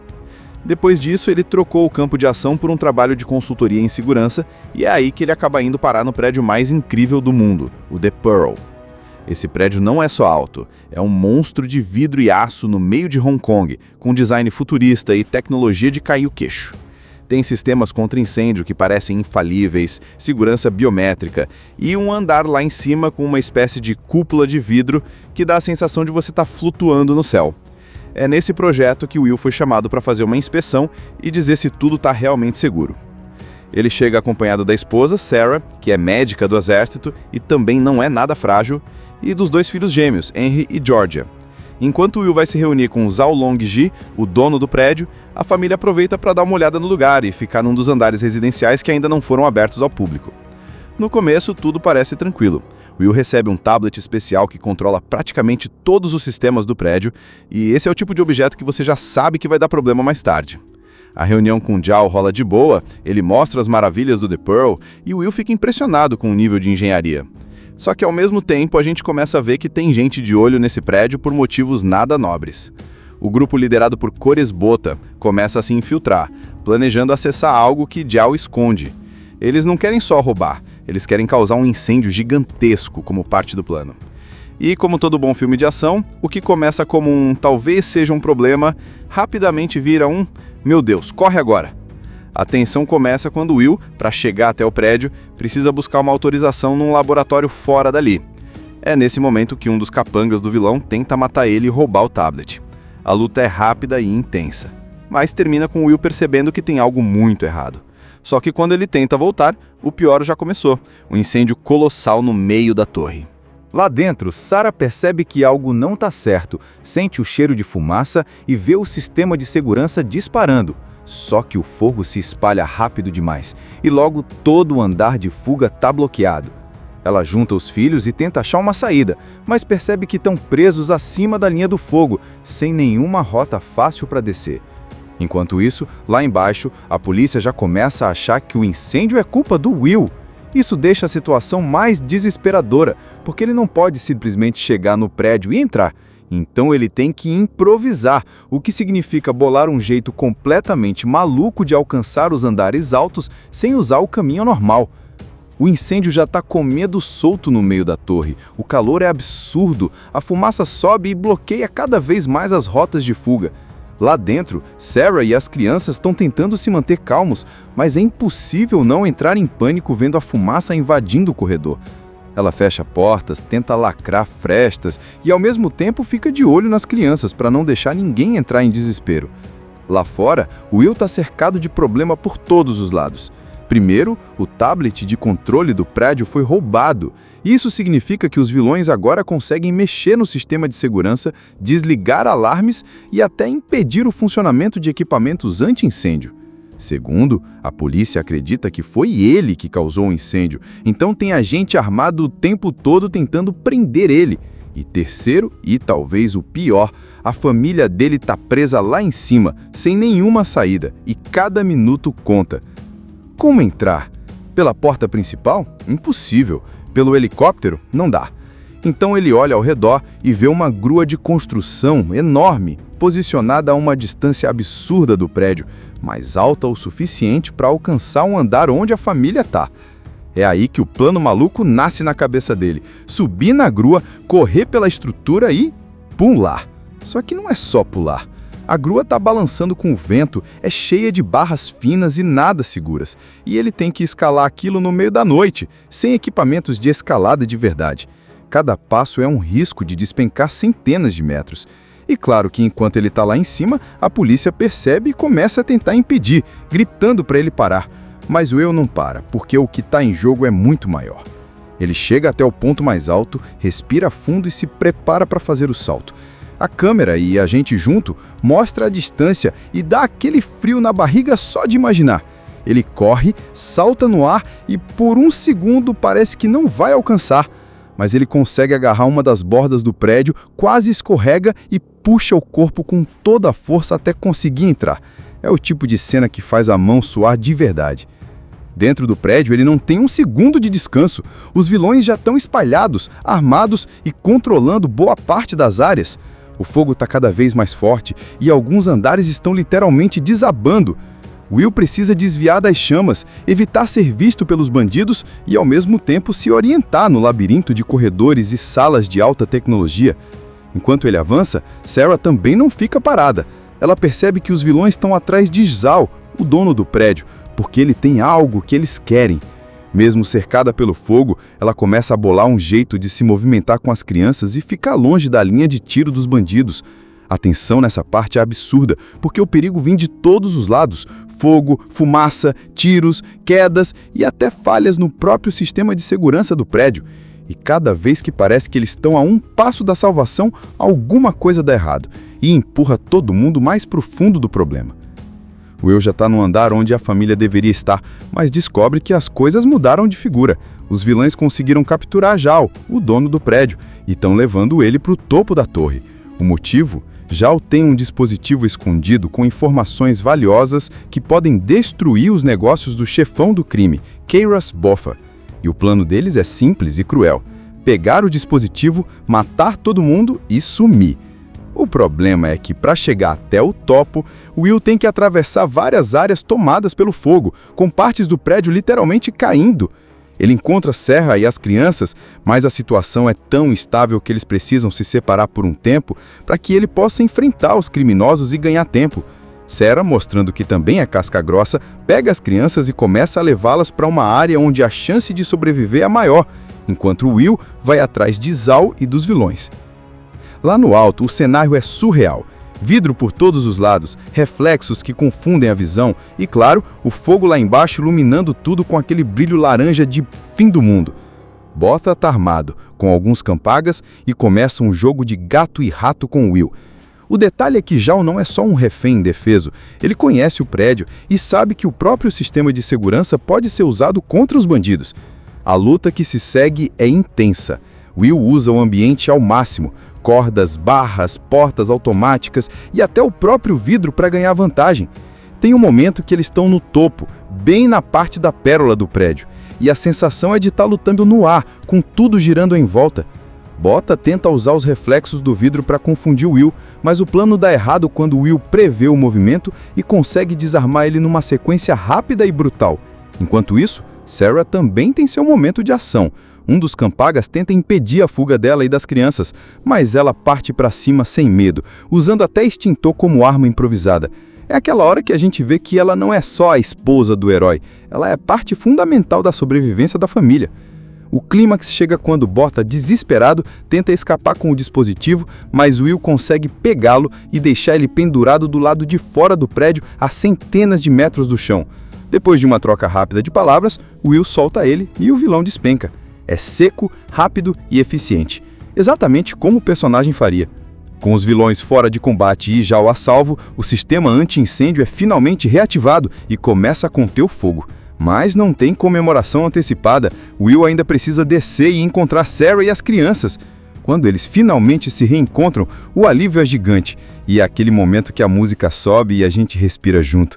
Depois disso, ele trocou o campo de ação por um trabalho de consultoria em segurança e é aí que ele acaba indo parar no prédio mais incrível do mundo, o The Pearl. Esse prédio não é só alto, é um monstro de vidro e aço no meio de Hong Kong, com design futurista e tecnologia de cair o queixo. Tem sistemas contra incêndio que parecem infalíveis, segurança biométrica e um andar lá em cima com uma espécie de cúpula de vidro que dá a sensação de você estar flutuando no céu. É nesse projeto que Will foi chamado para fazer uma inspeção e dizer se tudo está realmente seguro. Ele chega acompanhado da esposa, Sarah, que é médica do exército e também não é nada frágil, e dos 2 filhos gêmeos, Henry e Georgia. Enquanto Will vai se reunir com Zhao Long-ji, o dono do prédio, a família aproveita para dar uma olhada no lugar e ficar num dos andares residenciais que ainda não foram abertos ao público. No começo, tudo parece tranquilo. Will recebe um tablet especial que controla praticamente todos os sistemas do prédio, e esse é o tipo de objeto que você já sabe que vai dar problema mais tarde. A reunião com Zhao rola de boa, ele mostra as maravilhas do The Pearl e Will fica impressionado com o nível de engenharia. Só que ao mesmo tempo a gente começa a ver que tem gente de olho nesse prédio por motivos nada nobres. O grupo liderado por Coresbota começa a se infiltrar, planejando acessar algo que Zhao esconde. Eles não querem só roubar, eles querem causar um incêndio gigantesco como parte do plano. E como todo bom filme de ação, o que começa como um talvez seja um problema, rapidamente vira um meu Deus, corre agora! A tensão começa quando Will, para chegar até o prédio, precisa buscar uma autorização num laboratório fora dali. É nesse momento que um dos capangas do vilão tenta matar ele e roubar o tablet. A luta é rápida e intensa, mas termina com Will percebendo que tem algo muito errado. Só que quando ele tenta voltar, o pior já começou, um incêndio colossal no meio da torre. Lá dentro, Sarah percebe que algo não está certo, sente o cheiro de fumaça e vê o sistema de segurança disparando. Só que o fogo se espalha rápido demais e logo todo o andar de fuga está bloqueado. Ela junta os filhos e tenta achar uma saída, mas percebe que estão presos acima da linha do fogo, sem nenhuma rota fácil para descer. Enquanto isso, lá embaixo, a polícia já começa a achar que o incêndio é culpa do Will. Isso deixa a situação mais desesperadora, porque ele não pode simplesmente chegar no prédio e entrar. Então ele tem que improvisar, o que significa bolar um jeito completamente maluco de alcançar os andares altos sem usar o caminho normal. O incêndio já está com medo solto no meio da torre, o calor é absurdo, a fumaça sobe e bloqueia cada vez mais as rotas de fuga. Lá dentro, Sarah e as crianças estão tentando se manter calmos, mas é impossível não entrar em pânico vendo a fumaça invadindo o corredor. Ela fecha portas, tenta lacrar frestas e ao mesmo tempo fica de olho nas crianças para não deixar ninguém entrar em desespero. Lá fora, Will está cercado de problema por todos os lados. Primeiro, o tablet de controle do prédio foi roubado. Isso significa que os vilões agora conseguem mexer no sistema de segurança, desligar alarmes e até impedir o funcionamento de equipamentos anti-incêndio. Segundo, a polícia acredita que foi ele que causou o incêndio, então tem agente armado o tempo todo tentando prender ele. E terceiro, e talvez o pior, a família dele está presa lá em cima, sem nenhuma saída, e cada minuto conta. Como entrar? Pela porta principal? Impossível. Pelo helicóptero? Não dá. Então ele olha ao redor e vê uma grua de construção enorme, posicionada a uma distância absurda do prédio, mas alta o suficiente para alcançar um andar onde a família está. É aí que o plano maluco nasce na cabeça dele. Subir na grua, correr pela estrutura e pular. Só que não é só pular. A grua está balançando com o vento, é cheia de barras finas e nada seguras. E ele tem que escalar aquilo no meio da noite, sem equipamentos de escalada de verdade. Cada passo é um risco de despencar centenas de metros. E claro que enquanto ele está lá em cima, a polícia percebe e começa a tentar impedir, gritando para ele parar. Mas o Will não para, porque o que está em jogo é muito maior. Ele chega até o ponto mais alto, respira fundo e se prepara para fazer o salto. A câmera e a gente junto mostra a distância e dá aquele frio na barriga só de imaginar. Ele corre, salta no ar e por um segundo parece que não vai alcançar. Mas ele consegue agarrar uma das bordas do prédio, quase escorrega e puxa o corpo com toda a força até conseguir entrar. É o tipo de cena que faz a mão suar de verdade. Dentro do prédio, ele não tem um segundo de descanso. Os vilões já estão espalhados, armados e controlando boa parte das áreas. O fogo está cada vez mais forte e alguns andares estão literalmente desabando. Will precisa desviar das chamas, evitar ser visto pelos bandidos e, ao mesmo tempo, se orientar no labirinto de corredores e salas de alta tecnologia. Enquanto ele avança, Sarah também não fica parada. Ela percebe que os vilões estão atrás de Zal, o dono do prédio, porque ele tem algo que eles querem. Mesmo cercada pelo fogo, ela começa a bolar um jeito de se movimentar com as crianças e ficar longe da linha de tiro dos bandidos. A tensão nessa parte é absurda, porque o perigo vem de todos os lados. Fogo, fumaça, tiros, quedas e até falhas no próprio sistema de segurança do prédio. E cada vez que parece que eles estão a um passo da salvação, alguma coisa dá errado e empurra todo mundo mais para o fundo do problema. Will já está no andar onde a família deveria estar, mas descobre que as coisas mudaram de figura. Os vilões conseguiram capturar Zal, o dono do prédio, e estão levando ele para o topo da torre. O motivo? Zal tem um dispositivo escondido com informações valiosas que podem destruir os negócios do chefão do crime, Kairos Boffa. E o plano deles é simples e cruel: pegar o dispositivo, matar todo mundo e sumir. O problema é que, para chegar até o topo, Will tem que atravessar várias áreas tomadas pelo fogo, com partes do prédio literalmente caindo. Ele encontra Sarah e as crianças, mas a situação é tão instável que eles precisam se separar por um tempo para que ele possa enfrentar os criminosos e ganhar tempo. Sarah, mostrando que também é casca grossa, pega as crianças e começa a levá-las para uma área onde a chance de sobreviver é maior, enquanto Will vai atrás de Zal e dos vilões. Lá no alto, o cenário é surreal. Vidro por todos os lados, reflexos que confundem a visão e, claro, o fogo lá embaixo iluminando tudo com aquele brilho laranja de fim do mundo. Botha está armado, com alguns campagas, e começa um jogo de gato e rato com Will. O detalhe é que Zhao não é só um refém indefeso, ele conhece o prédio e sabe que o próprio sistema de segurança pode ser usado contra os bandidos. A luta que se segue é intensa. Will usa o ambiente ao máximo, cordas, barras, portas automáticas e até o próprio vidro para ganhar vantagem. Tem um momento que eles estão no topo, bem na parte da pérola do prédio, e a sensação é de estar lutando no ar, com tudo girando em volta. Botha tenta usar os reflexos do vidro para confundir Will, mas o plano dá errado quando Will prevê o movimento e consegue desarmar ele numa sequência rápida e brutal. Enquanto isso, Sarah também tem seu momento de ação. Um dos campagas tenta impedir a fuga dela e das crianças, mas ela parte para cima sem medo, usando até extintor como arma improvisada. É aquela hora que a gente vê que ela não é só a esposa do herói, ela é parte fundamental da sobrevivência da família. O clímax chega quando Botha, desesperado, tenta escapar com o dispositivo, mas Will consegue pegá-lo e deixar ele pendurado do lado de fora do prédio a centenas de metros do chão. Depois de uma troca rápida de palavras, Will solta ele e o vilão despenca. É seco, rápido e eficiente, exatamente como o personagem faria. Com os vilões fora de combate e Zhao a salvo, o sistema anti-incêndio é finalmente reativado e começa a conter o fogo. Mas não tem comemoração antecipada, Will ainda precisa descer e encontrar Sarah e as crianças. Quando eles finalmente se reencontram, o alívio é gigante, e é aquele momento que a música sobe e a gente respira junto.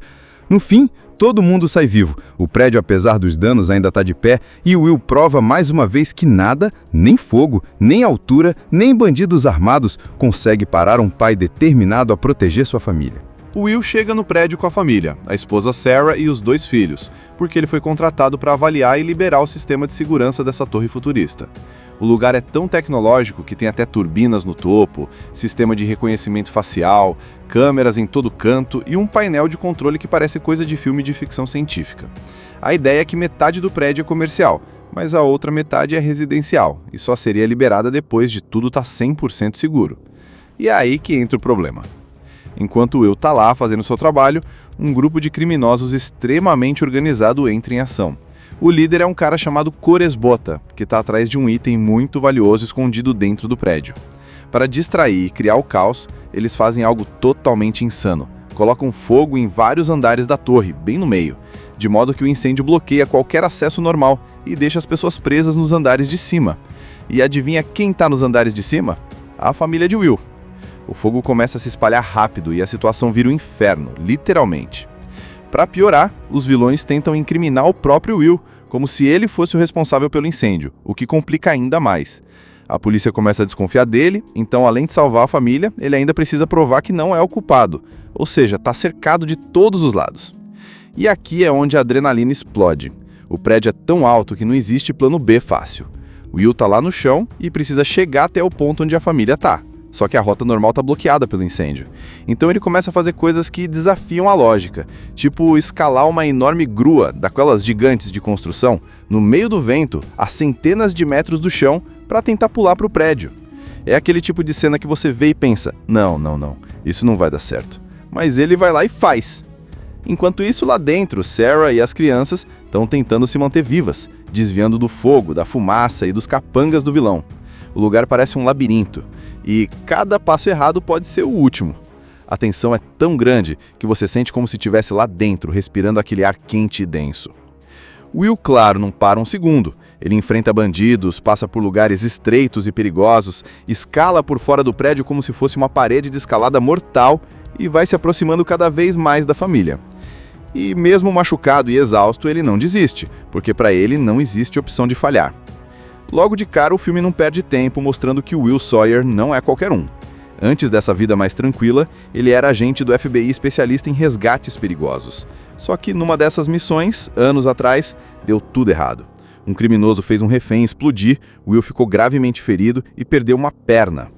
No fim, todo mundo sai vivo, o prédio, apesar dos danos, ainda está de pé, e Will prova mais uma vez que nada, nem fogo, nem altura, nem bandidos armados, consegue parar um pai determinado a proteger sua família. O Will chega no prédio com a família, a esposa Sarah e os 2 filhos, porque ele foi contratado para avaliar e liberar o sistema de segurança dessa torre futurista. O lugar é tão tecnológico que tem até turbinas no topo, sistema de reconhecimento facial, câmeras em todo canto e um painel de controle que parece coisa de filme de ficção científica. A ideia é que metade do prédio é comercial, mas a outra metade é residencial, e só seria liberada depois de tudo estar 100% seguro. E é aí que entra o problema. Enquanto Will está lá fazendo seu trabalho, um grupo de criminosos extremamente organizado entra em ação. O líder é um cara chamado Cores Botha, que está atrás de um item muito valioso escondido dentro do prédio. Para distrair e criar o caos, eles fazem algo totalmente insano. Colocam fogo em vários andares da torre, bem no meio, de modo que o incêndio bloqueia qualquer acesso normal e deixa as pessoas presas nos andares de cima. E adivinha quem está nos andares de cima? A família de Will. O fogo começa a se espalhar rápido e a situação vira um inferno, literalmente. Para piorar, os vilões tentam incriminar o próprio Will, como se ele fosse o responsável pelo incêndio, o que complica ainda mais. A polícia começa a desconfiar dele, então além de salvar a família, ele ainda precisa provar que não é o culpado, ou seja, está cercado de todos os lados. E aqui é onde a adrenalina explode. O prédio é tão alto que não existe plano B fácil. Will está lá no chão e precisa chegar até o ponto onde a família está. Só que a rota normal está bloqueada pelo incêndio. Então ele começa a fazer coisas que desafiam a lógica, tipo escalar uma enorme grua, daquelas gigantes de construção, no meio do vento, a centenas de metros do chão, para tentar pular para o prédio. É aquele tipo de cena que você vê e pensa, não, isso não vai dar certo. Mas ele vai lá e faz. Enquanto isso, lá dentro, Sarah e as crianças estão tentando se manter vivas, desviando do fogo, da fumaça e dos capangas do vilão. O lugar parece um labirinto, e cada passo errado pode ser o último. A tensão é tão grande que você sente como se estivesse lá dentro, respirando aquele ar quente e denso. Will, claro, não para um segundo. Ele enfrenta bandidos, passa por lugares estreitos e perigosos, escala por fora do prédio como se fosse uma parede de escalada mortal e vai se aproximando cada vez mais da família. E mesmo machucado e exausto, ele não desiste, porque para ele não existe opção de falhar. Logo de cara, o filme não perde tempo mostrando que o Will Sawyer não é qualquer um. Antes dessa vida mais tranquila, ele era agente do FBI especialista em resgates perigosos. Só que numa dessas missões, anos atrás, deu tudo errado. Um criminoso fez um refém explodir, Will ficou gravemente ferido e perdeu uma perna.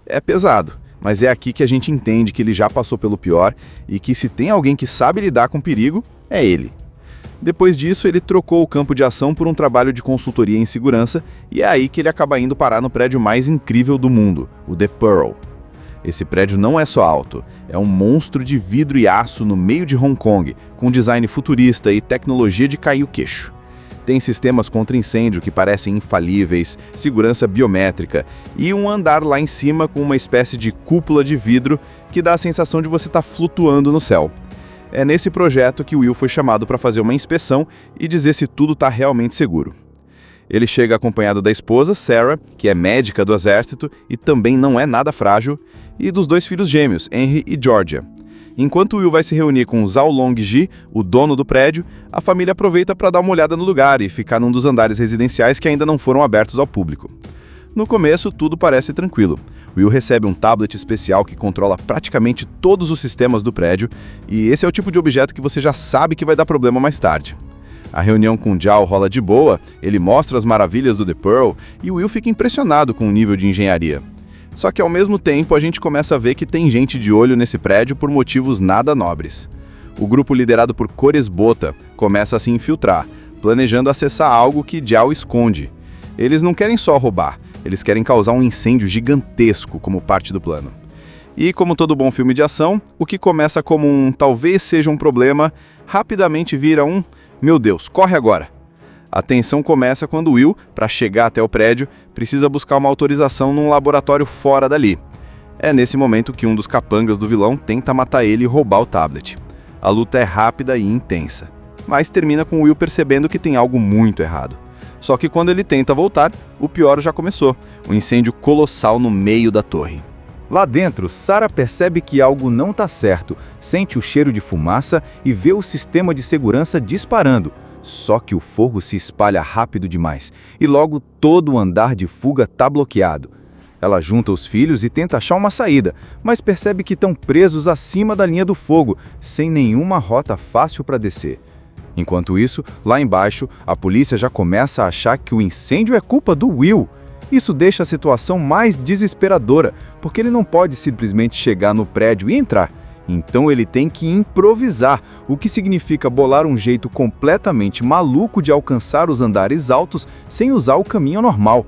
É pesado, mas é aqui que a gente entende que ele já passou pelo pior e que se tem alguém que sabe lidar com perigo, é ele. Depois disso, ele trocou o campo de ação por um trabalho de consultoria em segurança e é aí que ele acaba indo parar no prédio mais incrível do mundo, o The Pearl. Esse prédio não é só alto, é um monstro de vidro e aço no meio de Hong Kong, com design futurista e tecnologia de cair o queixo. Tem sistemas contra incêndio que parecem infalíveis, segurança biométrica e um andar lá em cima com uma espécie de cúpula de vidro que dá a sensação de você estar flutuando no céu. É nesse projeto que Will foi chamado para fazer uma inspeção e dizer se tudo está realmente seguro. Ele chega acompanhado da esposa, Sarah, que é médica do exército e também não é nada frágil, e dos 2 filhos gêmeos, Henry e Georgia. Enquanto Will vai se reunir com Zhao Longji, o dono do prédio, a família aproveita para dar uma olhada no lugar e ficar num dos andares residenciais que ainda não foram abertos ao público. No começo, tudo parece tranquilo. Will recebe um tablet especial que controla praticamente todos os sistemas do prédio, e esse é o tipo de objeto que você já sabe que vai dar problema mais tarde. A reunião com Zhao rola de boa, ele mostra as maravilhas do The Pearl e Will fica impressionado com o nível de engenharia. Só que ao mesmo tempo a gente começa a ver que tem gente de olho nesse prédio por motivos nada nobres. O grupo liderado por Koresbota começa a se infiltrar, planejando acessar algo que Zhao esconde. Eles não querem só roubar, eles querem causar um incêndio gigantesco como parte do plano. E como todo bom filme de ação, o que começa como um talvez seja um problema, rapidamente vira um "meu Deus, corre agora!". A tensão começa quando Will, para chegar até o prédio, precisa buscar uma autorização num laboratório fora dali. É nesse momento que um dos capangas do vilão tenta matar ele e roubar o tablet. A luta é rápida e intensa, mas termina com Will percebendo que tem algo muito errado. Só que quando ele tenta voltar, o pior já começou, um incêndio colossal no meio da torre. Lá dentro, Sarah percebe que algo não está certo, sente o cheiro de fumaça e vê o sistema de segurança disparando. Só que o fogo se espalha rápido demais e logo todo o andar de fuga está bloqueado. Ela junta os filhos e tenta achar uma saída, mas percebe que estão presos acima da linha do fogo, sem nenhuma rota fácil para descer. Enquanto isso, lá embaixo, a polícia já começa a achar que o incêndio é culpa do Will. Isso deixa a situação mais desesperadora, porque ele não pode simplesmente chegar no prédio e entrar. Então ele tem que improvisar, o que significa bolar um jeito completamente maluco de alcançar os andares altos sem usar o caminho normal.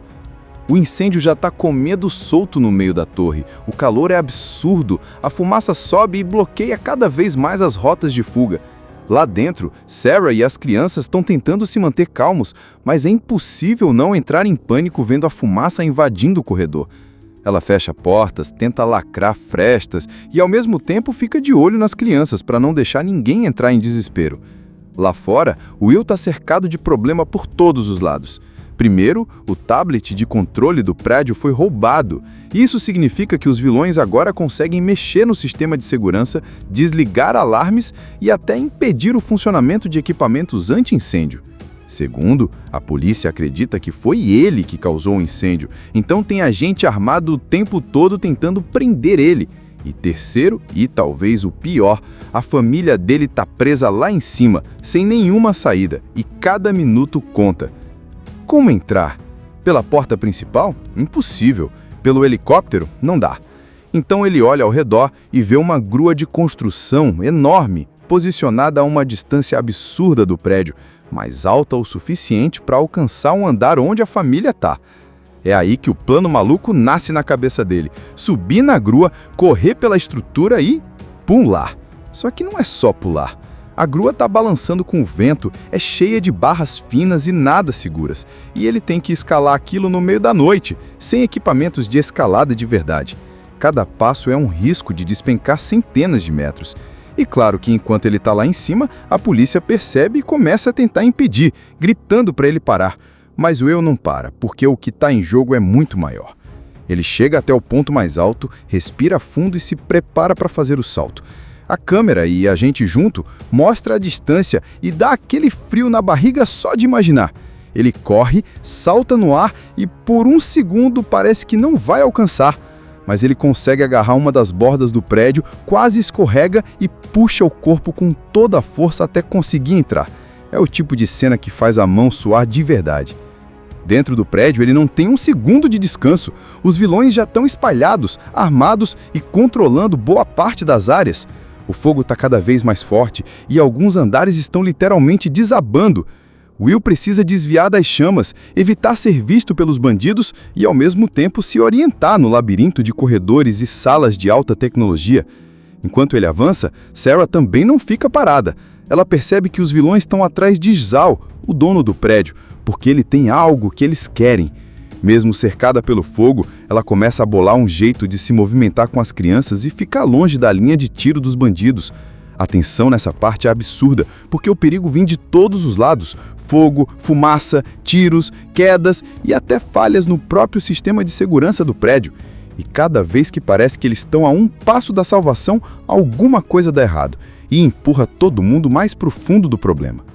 O incêndio já está comendo solto no meio da torre, o calor é absurdo, a fumaça sobe e bloqueia cada vez mais as rotas de fuga. Lá dentro, Sarah e as crianças estão tentando se manter calmos, mas é impossível não entrar em pânico vendo a fumaça invadindo o corredor. Ela fecha portas, tenta lacrar frestas e ao mesmo tempo fica de olho nas crianças para não deixar ninguém entrar em desespero. Lá fora, Will está cercado de problema por todos os lados. Primeiro, o tablet de controle do prédio foi roubado. Isso significa que os vilões agora conseguem mexer no sistema de segurança, desligar alarmes e até impedir o funcionamento de equipamentos anti-incêndio. Segundo, a polícia acredita que foi ele que causou o incêndio, então tem agente armado o tempo todo tentando prender ele. E terceiro, e talvez o pior, a família dele está presa lá em cima, sem nenhuma saída, e cada minuto conta. Como entrar? Pela porta principal? Impossível. Pelo helicóptero? Não dá. Então ele olha ao redor e vê uma grua de construção enorme, posicionada a uma distância absurda do prédio, mas alta o suficiente para alcançar um andar onde a família está. É aí que o plano maluco nasce na cabeça dele. Subir na grua, correr pela estrutura e pular. Só que não é só pular. A grua está balançando com o vento, é cheia de barras finas e nada seguras. E ele tem que escalar aquilo no meio da noite, sem equipamentos de escalada de verdade. Cada passo é um risco de despencar centenas de metros. E claro que enquanto ele está lá em cima, a polícia percebe e começa a tentar impedir, gritando para ele parar. Mas o Will não para, porque o que está em jogo é muito maior. Ele chega até o ponto mais alto, respira fundo e se prepara para fazer o salto. A câmera e a gente junto mostra a distância e dá aquele frio na barriga só de imaginar. Ele corre, salta no ar e por um segundo parece que não vai alcançar. Mas ele consegue agarrar uma das bordas do prédio, quase escorrega e puxa o corpo com toda a força até conseguir entrar. É o tipo de cena que faz a mão suar de verdade. Dentro do prédio ele não tem um segundo de descanso. Os vilões já estão espalhados, armados e controlando boa parte das áreas. O fogo está cada vez mais forte e alguns andares estão literalmente desabando. Will precisa desviar das chamas, evitar ser visto pelos bandidos e, ao mesmo tempo, se orientar no labirinto de corredores e salas de alta tecnologia. Enquanto ele avança, Sarah também não fica parada. ela percebe que os vilões estão atrás de Zhao, o dono do prédio, porque ele tem algo que eles querem. Mesmo cercada pelo fogo, ela começa a bolar um jeito de se movimentar com as crianças e ficar longe da linha de tiro dos bandidos. A tensão nessa parte é absurda, porque o perigo vem de todos os lados: fogo, fumaça, tiros, quedas e até falhas no próprio sistema de segurança do prédio. E cada vez que parece que eles estão a um passo da salvação, alguma coisa dá errado e empurra todo mundo mais para o fundo do problema.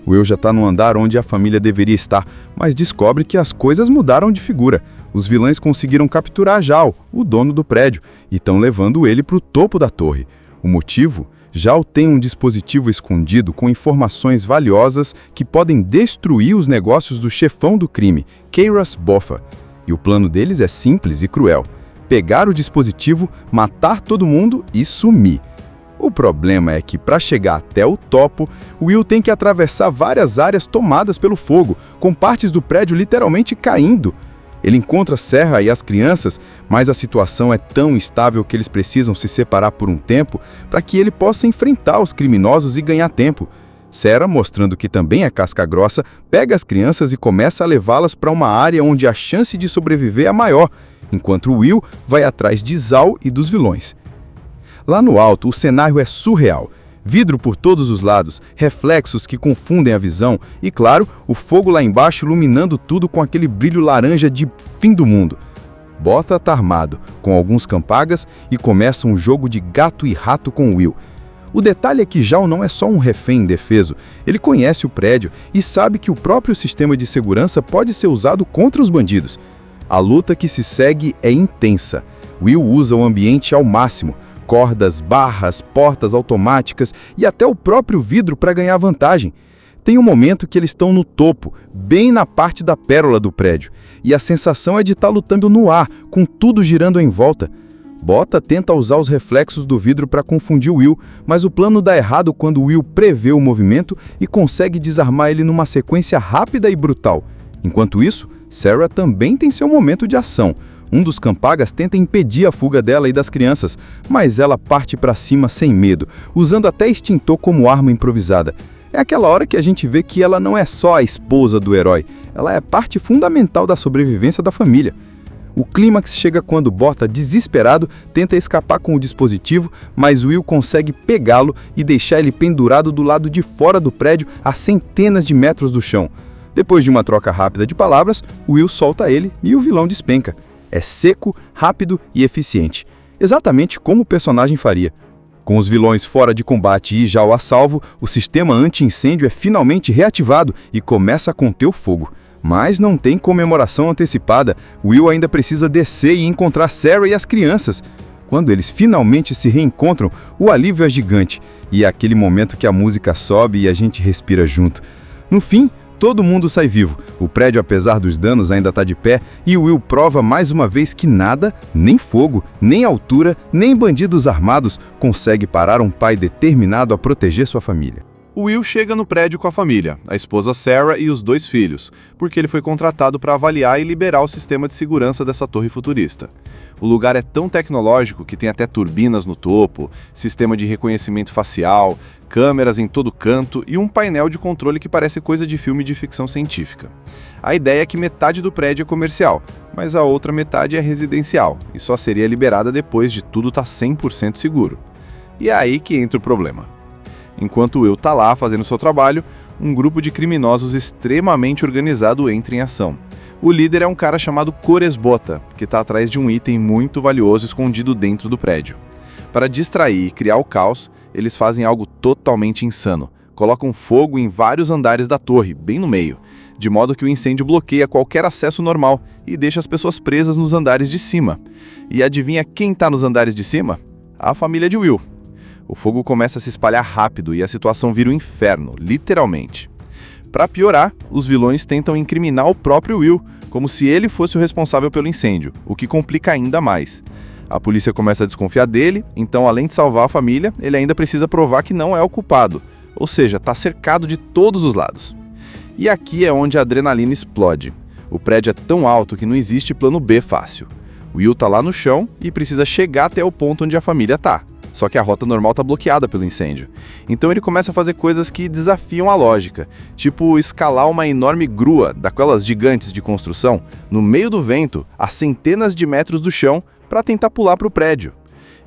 Will já está no andar onde a família deveria estar, mas descobre que as coisas mudaram de figura. Os vilões conseguiram capturar Zhao, o dono do prédio, e estão levando ele para o topo da torre. O motivo? Zhao tem um dispositivo escondido com informações valiosas que podem destruir os negócios do chefão do crime, Kairos Boffa. E o plano deles é simples e cruel: pegar o dispositivo, matar todo mundo e sumir. O problema é que, para chegar até o topo, Will tem que atravessar várias áreas tomadas pelo fogo, com partes do prédio literalmente caindo. Ele encontra Sarah e as crianças, mas a situação é tão instável que eles precisam se separar por um tempo para que ele possa enfrentar os criminosos e ganhar tempo. Sarah, mostrando que também é casca grossa, pega as crianças e começa a levá-las para uma área onde a chance de sobreviver é maior, enquanto Will vai atrás de Zhao e dos vilões. Lá no alto, o cenário é surreal. Vidro por todos os lados, reflexos que confundem a visão e, claro, o fogo lá embaixo iluminando tudo com aquele brilho laranja de fim do mundo. Botha está armado, com alguns campagas, e começa um jogo de gato e rato com Will. O detalhe é que Zhao não é só um refém indefeso. Ele conhece o prédio e sabe que o próprio sistema de segurança pode ser usado contra os bandidos. A luta que se segue é intensa. Will usa o ambiente ao máximo: cordas, barras, portas automáticas e até o próprio vidro para ganhar vantagem. Tem um momento que eles estão no topo, bem na parte da pérola do prédio, e a sensação é de estar lutando no ar, com tudo girando em volta. Botha tenta usar os reflexos do vidro para confundir Will, mas o plano dá errado quando Will prevê o movimento e consegue desarmar ele numa sequência rápida e brutal. Enquanto isso, Sarah também tem seu momento de ação. Um dos campagas tenta impedir a fuga dela e das crianças, mas ela parte para cima sem medo, usando até extintor como arma improvisada. É aquela hora que a gente vê que ela não é só a esposa do herói, ela é parte fundamental da sobrevivência da família. O clímax chega quando Botha, desesperado, tenta escapar com o dispositivo, mas Will consegue pegá-lo e deixar ele pendurado do lado de fora do prédio a centenas de metros do chão. Depois de uma troca rápida de palavras, Will solta ele e o vilão despenca. É seco, rápido e eficiente, exatamente como o personagem faria. Com os vilões fora de combate e Zhao a salvo, o sistema anti-incêndio é finalmente reativado e começa a conter o fogo. Mas não tem comemoração antecipada. Will ainda precisa descer e encontrar Sarah e as crianças. Quando eles finalmente se reencontram, o alívio é gigante, e é aquele momento que a música sobe e a gente respira junto. No fim, todo mundo sai vivo. O prédio, apesar dos danos, ainda está de pé, e Will prova mais uma vez que nada, nem fogo, nem altura, nem bandidos armados, consegue parar um pai determinado a proteger sua família. Will chega no prédio com a família, a esposa Sarah e os 2 filhos, porque ele foi contratado para avaliar e liberar o sistema de segurança dessa torre futurista. O lugar é tão tecnológico que tem até turbinas no topo, sistema de reconhecimento facial, câmeras em todo canto e um painel de controle que parece coisa de filme de ficção científica. A ideia é que metade do prédio é comercial, mas a outra metade é residencial e só seria liberada depois de tudo estar 100% seguro. E é aí que entra o problema. Enquanto Will tá lá fazendo seu trabalho, um grupo de criminosos extremamente organizado entra em ação. O líder é um cara chamado Kores Botha, que está atrás de um item muito valioso escondido dentro do prédio. Para distrair e criar o caos, eles fazem algo totalmente insano. Colocam fogo em vários andares da torre, bem no meio, de modo que o incêndio bloqueia qualquer acesso normal e deixa as pessoas presas nos andares de cima. E adivinha quem está nos andares de cima? A família de Will. O fogo começa a se espalhar rápido e a situação vira um inferno, literalmente. Para piorar, os vilões tentam incriminar o próprio Will, como se ele fosse o responsável pelo incêndio, o que complica ainda mais. A polícia começa a desconfiar dele, então além de salvar a família, ele ainda precisa provar que não é o culpado, ou seja, está cercado de todos os lados. E aqui é onde a adrenalina explode. O prédio é tão alto que não existe plano B fácil. Will está lá no chão e precisa chegar até o ponto onde a família está. só que a rota normal está bloqueada pelo incêndio. Então ele começa a fazer coisas que desafiam a lógica, tipo escalar uma enorme grua, daquelas gigantes de construção, no meio do vento, a centenas de metros do chão, para tentar pular para o prédio.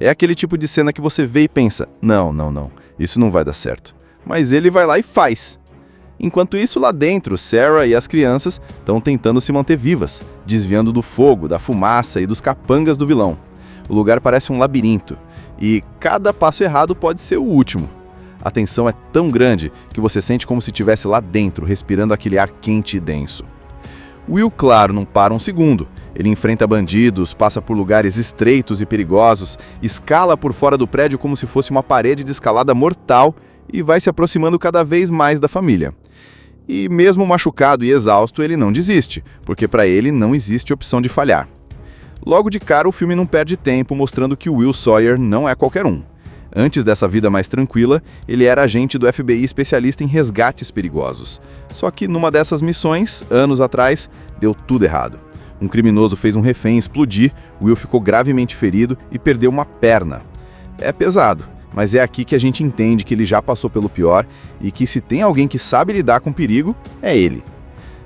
É aquele tipo de cena que você vê e pensa, não, isso não vai dar certo. Mas ele vai lá e faz. Enquanto isso, lá dentro, Sarah e as crianças estão tentando se manter vivas, desviando do fogo, da fumaça e dos capangas do vilão. O lugar parece um labirinto, e cada passo errado pode ser o último. A tensão é tão grande que você sente como se estivesse lá dentro, respirando aquele ar quente e denso. Will, claro, não para um segundo. Ele enfrenta bandidos, passa por lugares estreitos e perigosos, escala por fora do prédio como se fosse uma parede de escalada mortal e vai se aproximando cada vez mais da família. E mesmo machucado e exausto, ele não desiste, porque para ele não existe opção de falhar. Logo de cara, o filme não perde tempo mostrando que o Will Sawyer não é qualquer um. Antes dessa vida mais tranquila, ele era agente do FBI especialista em resgates perigosos. Só que numa dessas missões, anos atrás, deu tudo errado. Um criminoso fez um refém explodir, Will ficou gravemente ferido e perdeu uma perna. É pesado, mas é aqui que a gente entende que ele já passou pelo pior e que se tem alguém que sabe lidar com perigo, é ele.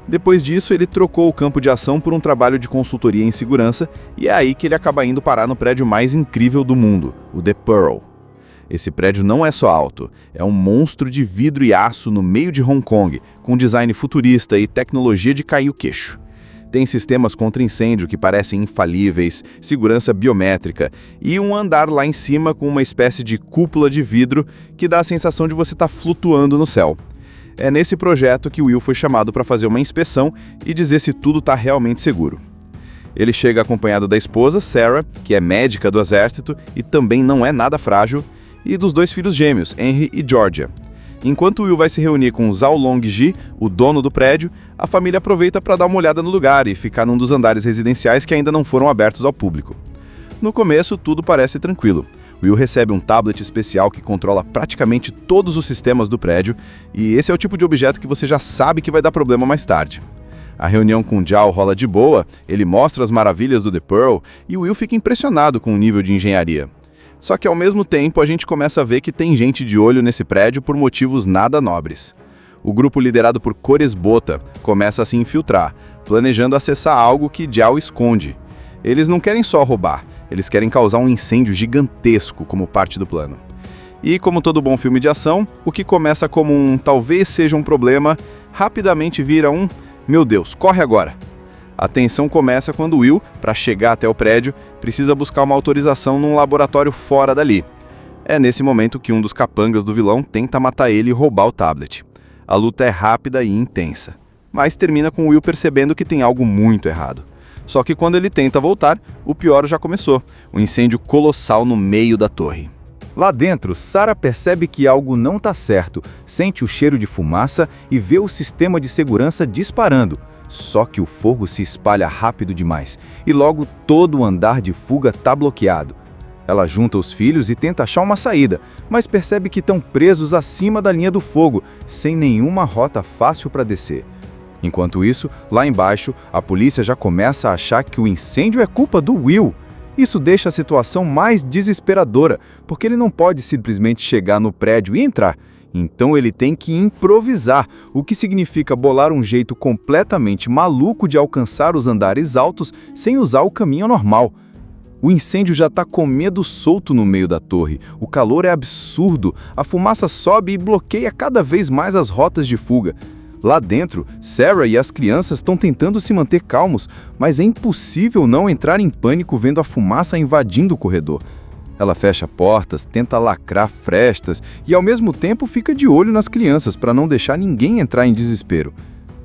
Depois disso, ele trocou o campo de ação por um trabalho de consultoria em segurança e é aí que ele acaba indo parar no prédio mais incrível do mundo, o The Pearl. Esse prédio não é só alto, é um monstro de vidro e aço no meio de Hong Kong, com design futurista e tecnologia de cair o queixo. Tem sistemas contra incêndio que parecem infalíveis, segurança biométrica e um andar lá em cima com uma espécie de cúpula de vidro que dá a sensação de você estar flutuando no céu. É nesse projeto que Will foi chamado para fazer uma inspeção e dizer se tudo está realmente seguro. Ele chega acompanhado da esposa, Sarah, que é médica do exército e também não é nada frágil, e dos dois filhos gêmeos, Henry e Georgia. Enquanto Will vai se reunir com Zhao Long-ji, o dono do prédio, a família aproveita para dar uma olhada no lugar e ficar num dos andares residenciais que ainda não foram abertos ao público. No começo, tudo parece tranquilo. Will recebe um tablet especial que controla praticamente todos os sistemas do prédio, e esse é o tipo de objeto que você já sabe que vai dar problema mais tarde. A reunião com Zhao rola de boa, ele mostra as maravilhas do The Pearl, e Will fica impressionado com o nível de engenharia. Só que ao mesmo tempo a gente começa a ver que tem gente de olho nesse prédio por motivos nada nobres. O grupo liderado por Cores Bota começa a se infiltrar, planejando acessar algo que Zhao esconde. Eles não querem só roubar, eles querem causar um incêndio gigantesco como parte do plano. E como todo bom filme de ação, o que começa como um talvez seja um problema, rapidamente vira um meu Deus, corre agora! A tensão começa quando Will, para chegar até o prédio, precisa buscar uma autorização num laboratório fora dali. É nesse momento que um dos capangas do vilão tenta matar ele e roubar o tablet. A luta é rápida e intensa, mas termina com Will percebendo que tem algo muito errado. Só que quando ele tenta voltar, o pior já começou, um incêndio colossal no meio da torre. Lá dentro, Sarah percebe que algo não está certo, sente o cheiro de fumaça e vê o sistema de segurança disparando. Só que o fogo se espalha rápido demais e logo todo o andar de fuga está bloqueado. Ela junta os filhos e tenta achar uma saída, mas percebe que estão presos acima da linha do fogo, sem nenhuma rota fácil para descer. Enquanto isso, lá embaixo, a polícia já começa a achar que o incêndio é culpa do Will. Isso deixa a situação mais desesperadora, porque ele não pode simplesmente chegar no prédio e entrar. Então ele tem que improvisar, o que significa bolar um jeito completamente maluco de alcançar os andares altos sem usar o caminho normal. O incêndio já está comendo solto no meio da torre, o calor é absurdo, a fumaça sobe e bloqueia cada vez mais as rotas de fuga. Lá dentro, Sarah e as crianças estão tentando se manter calmos, mas é impossível não entrar em pânico vendo a fumaça invadindo o corredor. Ela fecha portas, tenta lacrar frestas e ao mesmo tempo fica de olho nas crianças para não deixar ninguém entrar em desespero.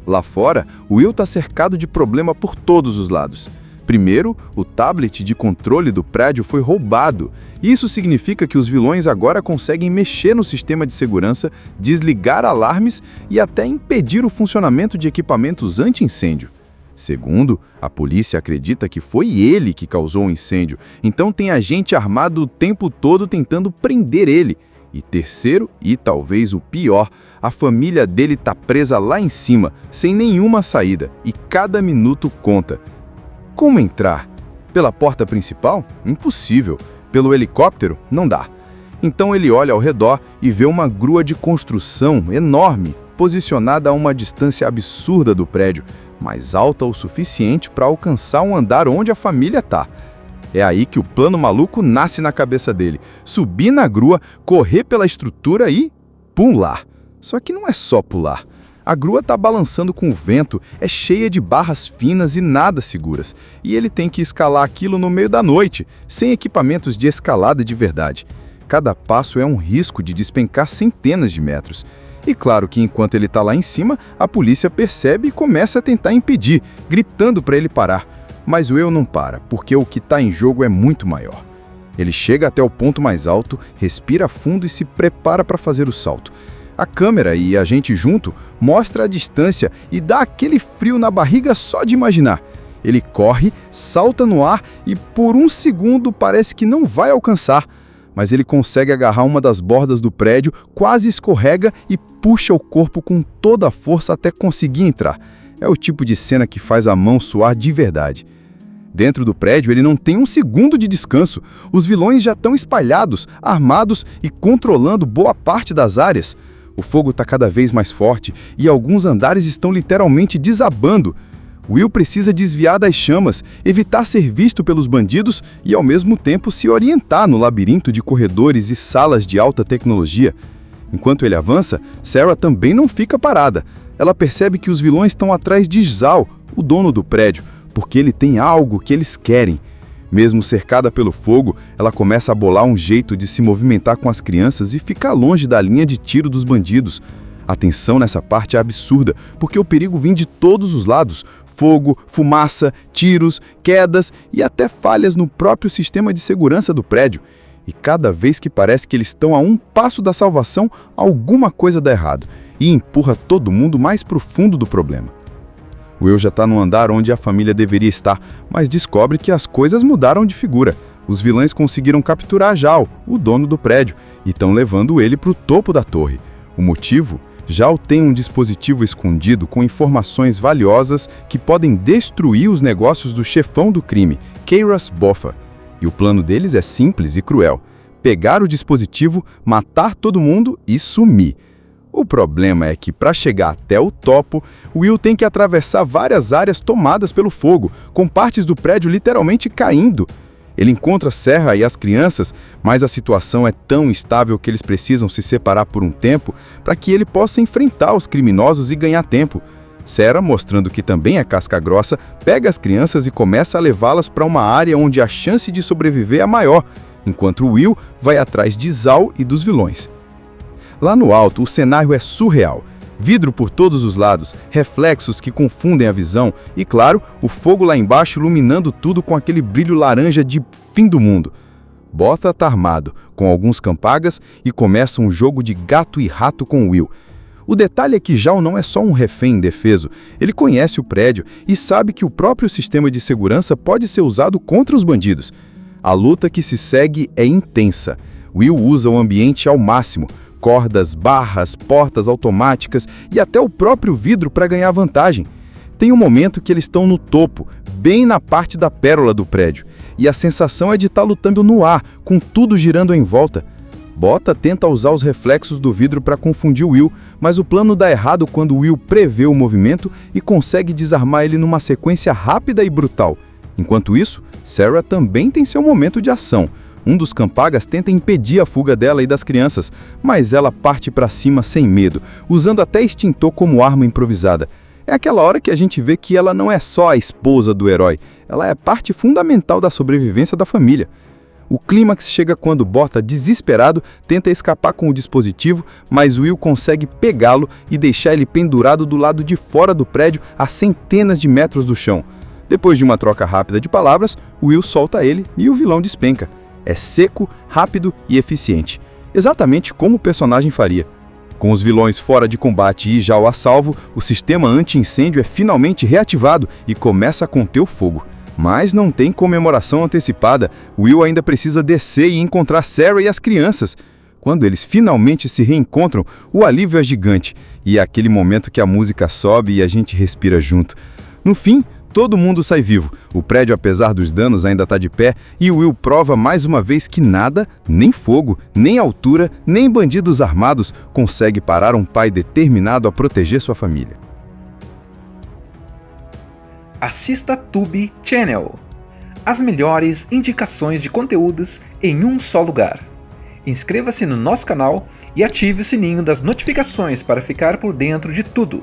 Lá fora, Will está cercado de problema por todos os lados. Primeiro, o tablet de controle do prédio foi roubado. Isso significa que os vilões agora conseguem mexer no sistema de segurança, desligar alarmes e até impedir o funcionamento de equipamentos anti-incêndio. Segundo, a polícia acredita que foi ele que causou o incêndio, então tem agente armado o tempo todo tentando prender ele. E terceiro, e talvez o pior, a família dele está presa lá em cima, sem nenhuma saída, e cada minuto conta. Como entrar? Pela porta principal? Impossível. Pelo helicóptero? Não dá. Então ele olha ao redor e vê uma grua de construção enorme, posicionada a uma distância absurda do prédio, mas alta o suficiente para alcançar um andar onde a família está. É aí que o plano maluco nasce na cabeça dele: subir na grua, correr pela estrutura e pular. Só que não é só pular. A grua está balançando com o vento, é cheia de barras finas e nada seguras, e ele tem que escalar aquilo no meio da noite, sem equipamentos de escalada de verdade. Cada passo é um risco de despencar centenas de metros. E claro que enquanto ele está lá em cima, a polícia percebe e começa a tentar impedir, gritando para ele parar. Mas o Will não para, porque o que está em jogo é muito maior. Ele chega até o ponto mais alto, respira fundo e se prepara para fazer o salto. A câmera e a gente junto mostra a distância e dá aquele frio na barriga só de imaginar. Ele corre, salta no ar e por um segundo parece que não vai alcançar, mas ele consegue agarrar uma das bordas do prédio, quase escorrega e puxa o corpo com toda a força até conseguir entrar. É o tipo de cena que faz a mão suar de verdade. Dentro do prédio, ele não tem um segundo de descanso. Os vilões já estão espalhados, armados e controlando boa parte das áreas. O fogo está cada vez mais forte e alguns andares estão literalmente desabando. Will precisa desviar das chamas, evitar ser visto pelos bandidos e, ao mesmo tempo, se orientar no labirinto de corredores e salas de alta tecnologia. Enquanto ele avança, Sarah também não fica parada. Ela percebe que os vilões estão atrás de Zal, o dono do prédio, porque ele tem algo que eles querem. Mesmo cercada pelo fogo, ela começa a bolar um jeito de se movimentar com as crianças e ficar longe da linha de tiro dos bandidos. A tensão nessa parte é absurda, porque o perigo vem de todos os lados: fogo, fumaça, tiros, quedas e até falhas no próprio sistema de segurança do prédio. E cada vez que parece que eles estão a um passo da salvação, alguma coisa dá errado e empurra todo mundo mais para o fundo do problema. Will já está no andar onde a família deveria estar, mas descobre que as coisas mudaram de figura. Os vilões conseguiram capturar Zal, o dono do prédio, e estão levando ele para o topo da torre. O motivo? Zal tem um dispositivo escondido com informações valiosas que podem destruir os negócios do chefão do crime, Kairos Botha. E o plano deles é simples e cruel: pegar o dispositivo, matar todo mundo e sumir. O problema é que, para chegar até o topo, Will tem que atravessar várias áreas tomadas pelo fogo, com partes do prédio literalmente caindo. Ele encontra Sarah e as crianças, mas a situação é tão instável que eles precisam se separar por um tempo para que ele possa enfrentar os criminosos e ganhar tempo. Sarah, mostrando que também é casca grossa, pega as crianças e começa a levá-las para uma área onde a chance de sobreviver é maior, enquanto Will vai atrás de Zal e dos vilões. Lá no alto, o cenário é surreal. Vidro por todos os lados, reflexos que confundem a visão e, claro, o fogo lá embaixo iluminando tudo com aquele brilho laranja de fim do mundo. Botha está armado, com alguns campagas, e começa um jogo de gato e rato com Will. O detalhe é que Zal não é só um refém indefeso. Ele conhece o prédio e sabe que o próprio sistema de segurança pode ser usado contra os bandidos. A luta que se segue é intensa. Will usa o ambiente ao máximo: cordas, barras, portas automáticas e até o próprio vidro para ganhar vantagem. Tem um momento que eles estão no topo, bem na parte da pérola do prédio, e a sensação é de estar lutando no ar, com tudo girando em volta. Botha tenta usar os reflexos do vidro para confundir Will, mas o plano dá errado quando Will prevê o movimento e consegue desarmar ele numa sequência rápida e brutal. Enquanto isso, Sarah também tem seu momento de ação. Um dos campagas tenta impedir a fuga dela e das crianças, mas ela parte para cima sem medo, usando até extintor como arma improvisada. É aquela hora que a gente vê que ela não é só a esposa do herói, ela é parte fundamental da sobrevivência da família. O clímax chega quando Botha, desesperado, tenta escapar com o dispositivo, mas Will consegue pegá-lo e deixar ele pendurado do lado de fora do prédio a centenas de metros do chão. Depois de uma troca rápida de palavras, Will solta ele e o vilão despenca. É seco, rápido e eficiente, exatamente como o personagem faria. Com os vilões fora de combate e Zal a salvo, o sistema anti-incêndio é finalmente reativado e começa a conter o fogo. Mas não tem comemoração antecipada. Will ainda precisa descer e encontrar Sarah e as crianças. Quando eles finalmente se reencontram, o alívio é gigante, e é aquele momento que a música sobe e a gente respira junto. No fim, todo mundo sai vivo. O prédio, apesar dos danos, ainda está de pé e Will prova mais uma vez que nada, nem fogo, nem altura, nem bandidos armados consegue parar um pai determinado a proteger sua família. Assista Tube Channel. As melhores indicações de conteúdos em um só lugar. Inscreva-se no nosso canal e ative o sininho das notificações para ficar por dentro de tudo.